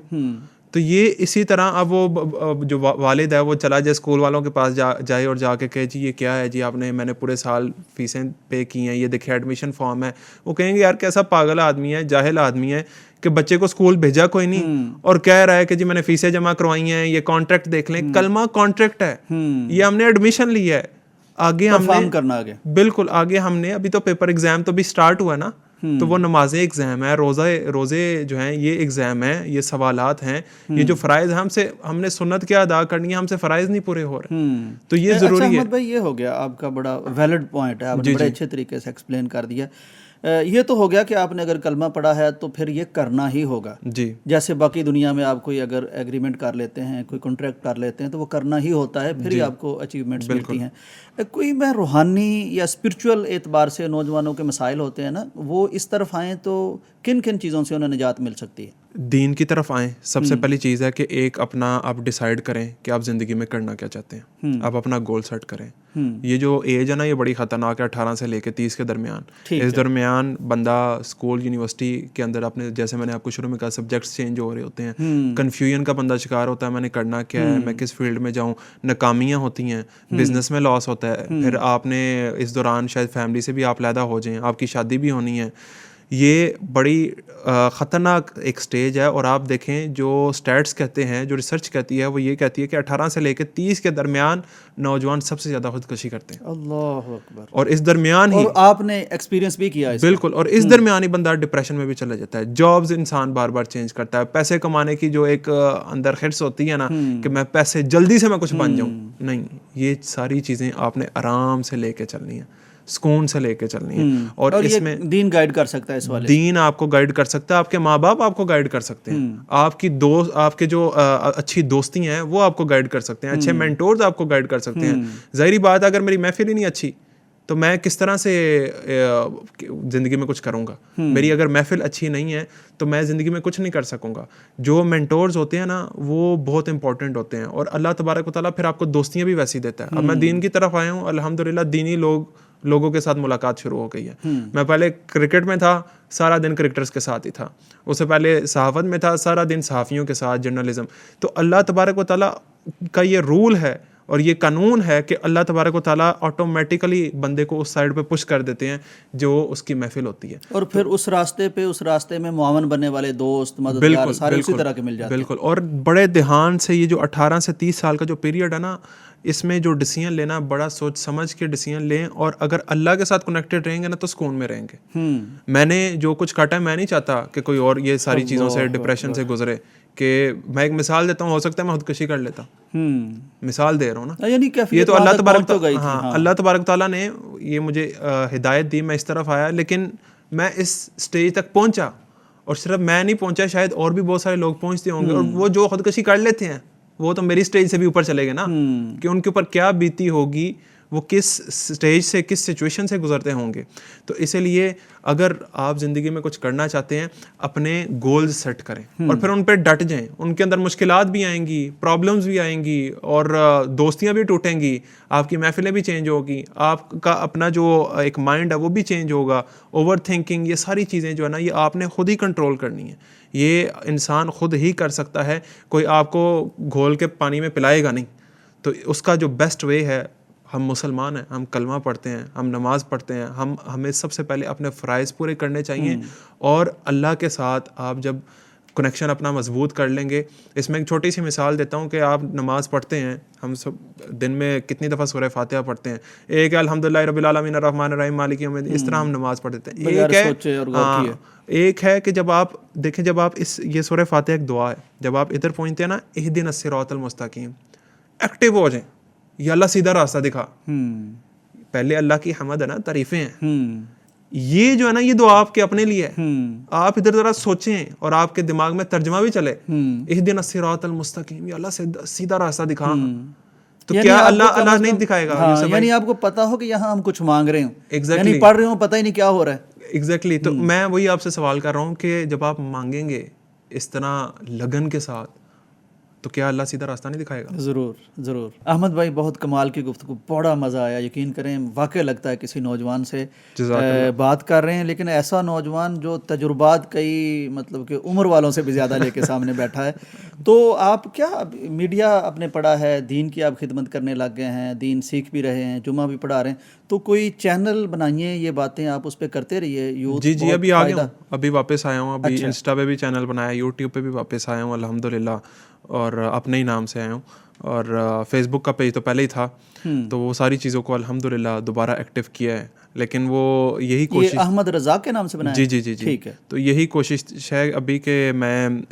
तो ये इसी तरह अब वो जो वालिद है वो चला जाए स्कूल वालों के पास जाए और जाके कहे जी ये क्या है जी, आपने मैंने पूरे साल फीसें पे की हैं, ये देखिए एडमिशन फॉर्म है। वो कहेंगे यार कैसा पागल आदमी है, जाहिल आदमी है कि बच्चे को स्कूल भेजा कोई नहीं और कह रहा है कि जी मैंने फीसें जमा करवाई हैं, ये कॉन्ट्रैक्ट देख लें। कलमा कॉन्ट्रैक्ट है, ये हमने एडमिशन लिया है, आगे हमने करना आगे, बिल्कुल आगे हमने, अभी तो पेपर एग्जाम तो भी स्टार्ट हुआ ना, तो वो नमाजें एग्जाम है, रोजे जो हैं ये एग्जाम है, ये सवालात हैं, ये जो फ़राइज़ हमने सुन्नत क्या अदा करनी है, हमसे फ़राइज़ नहीं पूरे हो रहे, तो ये ज़रूरी है। अहमद भाई, ये हो गया आपका बड़ा वैलिड पॉइंट है, आपने बड़े अच्छे तरीके से एक्सप्लेन कर दिया। ये तो हो गया कि आपने अगर कलमा पढ़ा है तो फिर ये करना ही होगा जी। जैसे बाकी दुनिया में आप कोई अगर एग्रीमेंट कर लेते हैं, कोई कॉन्ट्रैक्ट कर लेते हैं, तो वो करना ही होता है, फिर ही आपको अचीवमेंट्स मिलती हैं। कोई मैं रूहानी या स्पिरिचुअल एतबार से नौजवानों के मसाइल होते हैं ना, वो इस तरफ आएँ तो किन किन चीज़ों से उन्हें निजात मिल सकती है? दीन की तरफ आएँ, सबसे पहली चीज़ है कि एक अपना आप डिसाइड करें कि आप ज़िंदगी में करना क्या चाहते हैं, आप अपना गोल सेट करें। ये जो एज है ना, ये बड़ी ख़तरनाक है, 18 से लेकर 30 के दरमियान। इस दरमियान बंदा स्कूल यूनिवर्सिटी के अंदर अपने, जैसे मैंने आपको शुरू में कहा, सब्जेक्ट्स चेंज हो रहे होते हैं, कन्फ्यूजन का बंदा शिकार होता है, मैंने करना क्या है, मैं किस फील्ड में जाऊँ, नाकामियाँ होती हैं, बिजनेस में लॉस होता है, फिर आपने इस दौरान शायद फैमिली से भी आप अलहदा हो जाएं, आपकी शादी भी होनी है। ये बड़ी ख़तरनाक एक स्टेज है। और आप देखें जो स्टैट्स कहते हैं, जो रिसर्च कहती है, वो ये कहती है कि 18 से लेकर 30 के दरमियान नौजवान सबसे ज़्यादा खुदकुशी करते हैं। अल्लाह अकबर। और इस दरमियान ही, और आपने एक्सपीरियंस भी किया इसका। बिल्कुल, और इस दरमियान ही बंदा डिप्रेशन में भी चला जाता है। जॉब्स इंसान बार बार चेंज करता है, पैसे कमाने की जो एक अंदर हिर्स होती है ना कि मैं पैसे जल्दी से मैं कुछ बन जाऊँ, नहीं, ये सारी चीज़ें आपने आराम से लेके चलनी है, सुकून से लेके चलनी है। और इसमें दीन गाइड कर सकता है इस वाले। दीन आपको गाइड कर सकता है, आपके माँ बाप आपको गाइड कर सकते हैं, आपकी दोस्त, आपके जो अच्छी दोस्ती हैं वो आपको गाइड कर सकते हैं, अच्छे मेंटोर्स आपको गाइड कर सकते हैं। जाहिर बात है, अगर मेरी महफिल ही नहीं अच्छी तो मैं किस तरह से ज़िंदगी में कुछ करूँगा। मेरी अगर महफिल अच्छी नहीं है तो मैं ज़िंदगी में कुछ नहीं कर सकूँगा। जो मेंटोर्स होते हैं ना, वो बहुत इंपॉर्टेंट होते हैं। और अल्लाह तबारक व तआला फिर आपको दोस्तियाँ भी वैसी देता है। अब मैं दीन की तरफ आया हूँ, अल्हम्दुलिल्लाह दीनी लोगों के साथ मुलाकात शुरू हो गई है। मैं पहले क्रिकेट में था, सारा दिन क्रिकेटर्स के साथ ही था। उससे पहले सहाफ़त में था, सारा दिन सहाफ़ियों के साथ, जर्नलिज्म। तो अल्लाह तबारक व तआला का ये रूल है और ये कानून है कि अल्लाह तबारक व तआला ऑटोमेटिकली बंदे को उस साइड पे पुश कर देते हैं जो उसकी महफिल होती है। और फिर उस रास्ते में मुआवन बनने वाले दोस्त, मददगार सारे उसी तरह के मिल जाते हैं। बिल्कुल। और बड़े ध्यान से ये जो 18 से 30 साल का जो पीरियड है ना, इसमें जो डिसीजन लेना, बड़ा सोच समझ के डिसीजन लें। और अगर अल्लाह के साथ कनेक्टेड रहेंगे ना तो सुकून में रहेंगे। मैंने जो कुछ काटा है, मैं नहीं चाहता कि कोई और ये सारी चीज़ों से, डिप्रेशन से गुजरे। कि मैं एक मिसाल देता हूँ, हो सकता है मैं खुदकुशी कर लेता, मिसाल दे रहा हूँ ना, यानी ये तो अल्लाह तबारक अल्लाह तबारक ताला ने ये मुझे हिदायत दी, मैं इस तरफ आया, लेकिन मैं इस स्टेज तक पहुंचा। और सिर्फ मैं नहीं पहुंचा, शायद और भी बहुत सारे लोग पहुंचते होंगे। और वो जो खुदकुशी कर लेते हैं वो तो मेरी स्टेज से भी ऊपर चले गए ना, कि उनके ऊपर क्या बीती होगी, वो किस स्टेज से, किस सिचुएशन से गुजरते होंगे। तो इसीलिए अगर आप ज़िंदगी में कुछ करना चाहते हैं, अपने गोल्स सेट करें और फिर उन पर डट जाएं। उनके अंदर मुश्किलात भी आएंगी, प्रॉब्लम्स भी आएंगी, और दोस्तियां भी टूटेंगी, आपकी महफिलें भी चेंज होगी, आपका अपना जो एक माइंड है वो भी चेंज होगा। ओवर थिंकिंग, ये सारी चीज़ें जो है ना, ये आपने खुद ही कंट्रोल करनी है। ये इंसान खुद ही कर सकता है, कोई आपको घोल के पानी में पिलाएगा नहीं। तो उसका जो बेस्ट वे है, हम मुसलमान हैं, हम कलमा पढ़ते हैं, हम नमाज पढ़ते हैं, हमें सबसे पहले अपने फ़राइज़ पूरे करने चाहिए। और अल्लाह के साथ आप जब कनेक्शन अपना मजबूत कर लेंगे, इसमें एक छोटी सी मिसाल देता हूँ कि आप नमाज़ पढ़ते हैं, हम सब दिन में कितनी दफ़ा सूरह फातिहा पढ़ते हैं। एक है अल्हम्दुलिल्लाह रब्बिल आलमीन अर्रहमानिर रहीम मालिकी यौमिद्दीन, इस तरह हम नमाज़ पढ़ते हैं। एक है कि जब आप देखें, जब आप ये सूरह फातिहा एक दुआ है, जब आप इधर पहुँचते हैं ना, इहदिनस सिरातल मुस्तकीम, एक्टिव हो जाएं, ये अल्लाह सीधा रास्ता दिखा। पहले अल्लाह की हमद है ना, तारीफें हैं। ये जो है ना, ये दुआ आपके अपने लिए है। आप इधर जरा सोचें और आपके दिमाग में तर्जमा भी चले, इहदिनस सिरातल मुस्तकीम, ये अल्लाह सीधा रास्ता दिखा। तो क्या अल्लाह नहीं दिखाएगा? यानी आपको पता हो कि यहाँ हम कुछ मांग रहे हो, यानी पढ़ रहे हो, पता ही नहीं क्या हो रहा है। एग्जैक्टली। तो मैं वही आपसे सवाल कर रहा हूँ कि जब आप मांगेंगे इस तरह लगन के साथ, तो क्या अल्लाह सीधा रास्ता नहीं दिखाएगा? ज़रूर ज़रूर। अहमद भाई, बहुत कमाल की गुफ्तगू, बड़ा मज़ा आया। यकीन करें, वाकई लगता है किसी नौजवान से बात कर रहे हैं, लेकिन ऐसा नौजवान जो तजुर्बात कई, मतलब कि उम्र वालों से भी ज़्यादा लेके सामने बैठा है। तो आप क्या मीडिया आपने पढ़ा है, दीन की आप खिदमत करने लग गए हैं, दीन सीख भी रहे हैं, जुमा भी पढ़ा रहे हैं, तो कोई चैनल बनाइए, ये बातें आप उस पर करते रहिए। यूथ जी अभी आ गया हूँ, अभी वापस आया हूँ, अभी इंस्टा पे भी चैनल बनाया, यूट्यूब पे भी वापस आया हूँ अल्हम्दुलिल्लाह। और अपने ही नाम से आया हूँ। और फेसबुक का पेज तो पहले ही था, तो वो सारी चीज़ों को अल्हम्दुलिल्लाह दोबारा एक्टिव किया है। लेकिन वो यही ये कोशिश, अहमद रज़ाक के नाम से बनाया जी जी जी जी, ठीक है। तो यही कोशिश है अभी कि मैं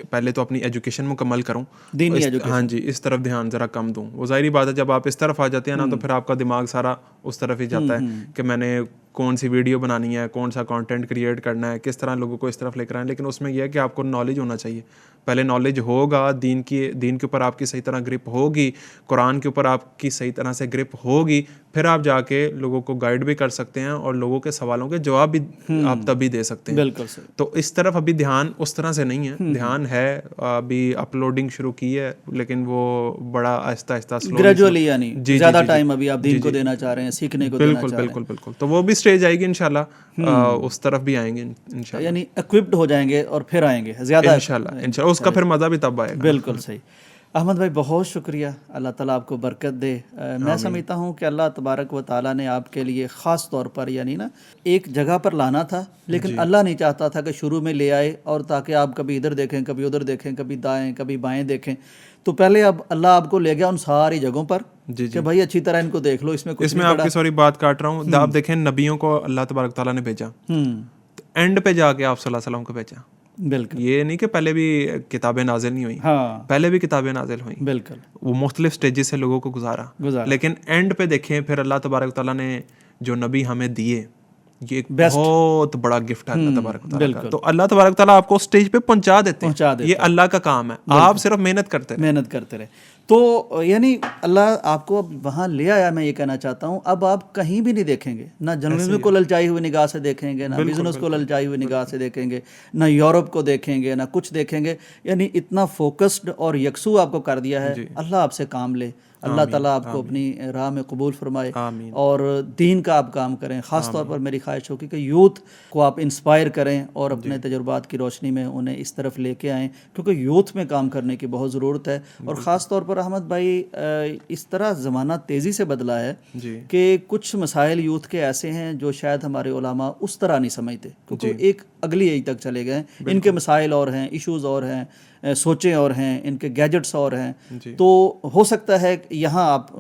पहले तो अपनी एजुकेशन मुकम्मल करूं, दीनी हाँ एजुकेशन। जी, इस तरफ ध्यान ज़रा कम दूं। वो ज़ाहिरी बात है, जब आप इस तरफ आ जाते हैं ना तो फिर आपका दिमाग सारा उस तरफ ही जाता है कि मैंने कौन सी वीडियो बनानी है, कौन सा कंटेंट क्रिएट करना है, किस तरह लोगों को इस तरफ लेकर आए। लेकिन उसमें यह है कि आपको नॉलेज होना चाहिए। पहले नॉलेज होगा, दीन के ऊपर आपकी सही तरह ग्रिप होगी, कुरान के ऊपर आपकी सही तरह से ग्रिप होगी, फिर आप जाके लोगों को गाइड भी कर सकते हैं और लोगों के सवालों के जवाब भी आप तभी दे सकते हैं। बिल्कुल सही। तो इस तरफ अभी ध्यान उस तरह से नहीं है, ध्यान है, अभी अपलोडिंग शुरू की है, लेकिन वो बड़ा आहिस्ता आहिस्ता ग्रेजुअली, यानी जी ज़्यादा जी जी टाइम अभी आप दीन जी को जी, देना चाह रहे हैं, सीखने को देना बिल्कुल चाह रहे बिल्कुल बिल्कुल। तो वो भी स्टेज आएगी इंशाल्लाह, उस तरफ भी आएंगे हैं, इंशाल्लाह यानी इक्विप्ड हो जाएंगे और फिर आएंगे ज़्यादा। इंशाल्लाह, उसका फिर मज़ा भी तब आएगा। बिल्कुल सही। अहमद भाई बहुत शुक्रिया, अल्लाह ताला आपको बरकत दे। मैं समझता हूँ कि अल्लाह तबारक व ताला ने आपके लिए ख़ास तौर पर यानी ना एक जगह पर लाना था, लेकिन अल्लाह नहीं चाहता था कि शुरू में ले आए और ताकि आप कभी इधर देखें, कभी उधर देखें, कभी दाएं कभी बाएं देखें। तो पहले अब अल्लाह आपको ले गया उन सारी जगहों पर जी कि भाई अच्छी तरह इनको देख लो, इसमें कुछ इसमें नहीं आपकी सॉरी बात काट रहा हूँ, आप देखें नबियों को अल्लाह तबारक ताला ने भेजा, तो एंड पे जाके आप सल्लल्लाहु अलैहि वसल्लम को भेजा। बिल्कुल, ये नहीं कि पहले भी किताबें नाजिल नहीं हुई, हाँ पहले भी किताबें नाजिल हुई, बिल्कुल वो मुख्तलिफ स्टेजेस से लोगों को गुजारा, लेकिन एंड पे देखें फिर अल्लाह तबारक ताला ने जो नबी हमें दिए, ये एक बहुत बड़ा गिफ्ट है अल्लाह तबारक ताला का। तो अल्लाह तबारक ताला आपको स्टेज पे पहुंचा देते हैं, ये अल्लाह का काम है, आप सिर्फ मेहनत करते रहे। तो यानी अल्लाह आपको अब वहाँ ले आया, मैं ये कहना चाहता हूँ। अब आप कहीं भी नहीं देखेंगे, ना जर्नलिज्म को ललचाई हुई निगाह से देखेंगे, ना बिजनेस को ललचाई हुई निगाह से देखेंगे, ना यूरोप को देखेंगे, ना कुछ देखेंगे। यानी इतना फोकस्ड और यकसू आपको कर दिया है। अल्लाह आपसे काम ले, अल्लाह ताला आपको अपनी राह में कबूल फरमाए और दीन का आप काम करें। ख़ास तौर पर मेरी ख्वाहिश होगी कि यूथ को आप इंस्पायर करें और अपने तजुर्बात की रोशनी में उन्हें इस तरफ लेके आएँ, क्योंकि यूथ में काम करने की बहुत ज़रूरत है। और ख़ास तौर पर अहमद भाई, इस तरह ज़माना तेज़ी से बदला है कि कुछ मसाइल यूथ के ऐसे हैं जो शायद हमारे उलामा उस तरह नहीं समझते, क्योंकि एक अगली एज तक चले गए। इनके मसाइल और हैं, इश्यूज़ और हैं, सोचें और हैं, इनके गैजेट्स और हैं। तो हो सकता है कि यहाँ आप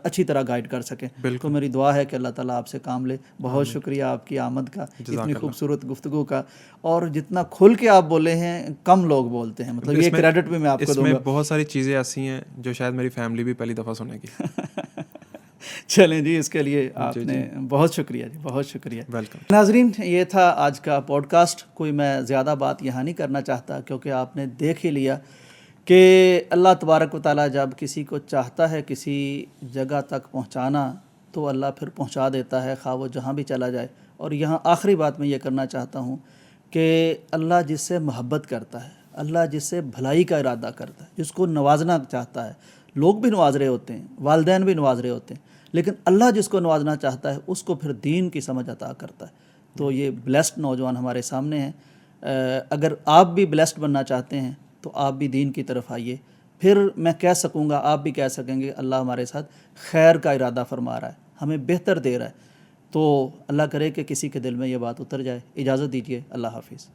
अच्छी तरह गाइड कर सकें। तो मेरी दुआ है कि अल्लाह ताला आपसे काम ले। बहुत शुक्रिया आपकी आमद का, इतनी खूबसूरत गुफ्तगू का, और जितना खुल के आप बोले हैं कम लोग बोलते हैं, मतलब ये क्रेडिट भी मैं आपको दूंगा। इसमें बहुत सारी चीज़ें ऐसी हैं जो शायद मेरी फैमिली भी पहली दफ़ा सुनेगी। चलें जी, इसके लिए आपने बहुत शुक्रिया जी, बहुत शुक्रिया। वेलकम। नाजरीन, ये था आज का पॉडकास्ट। कोई मैं ज़्यादा बात यहाँ नहीं करना चाहता, क्योंकि आपने देख ही लिया कि अल्लाह तबारक व तआला जब किसी को चाहता है किसी जगह तक पहुँचाना, तो अल्लाह फिर पहुँचा देता है, खा वो जहाँ भी चला जाए। और यहाँ आखिरी बात मैं ये करना चाहता हूँ कि अल्लाह जिससे मोहब्बत करता है, अल्लाह जिससे भलाई का इरादा करता है, जिसको नवाजना चाहता है, लोग भी नवाज रहे होते हैं, वालिदैन भी नवाज रहे होते हैं, लेकिन अल्लाह जिसको नवाजना चाहता है उसको फिर दीन की समझ अता करता है। तो ये ब्लेस्ड नौजवान हमारे सामने हैं। अगर आप भी ब्लेस्ड बनना चाहते हैं तो आप भी दीन की तरफ आइए। फिर मैं कह सकूँगा, आप भी कह सकेंगे, अल्लाह हमारे साथ खैर का इरादा फरमा रहा है, हमें बेहतर दे रहा है। तो अल्लाह करे कि किसी के दिल में ये बात उतर जाए। इजाज़त दीजिए, अल्लाह हाफिज़।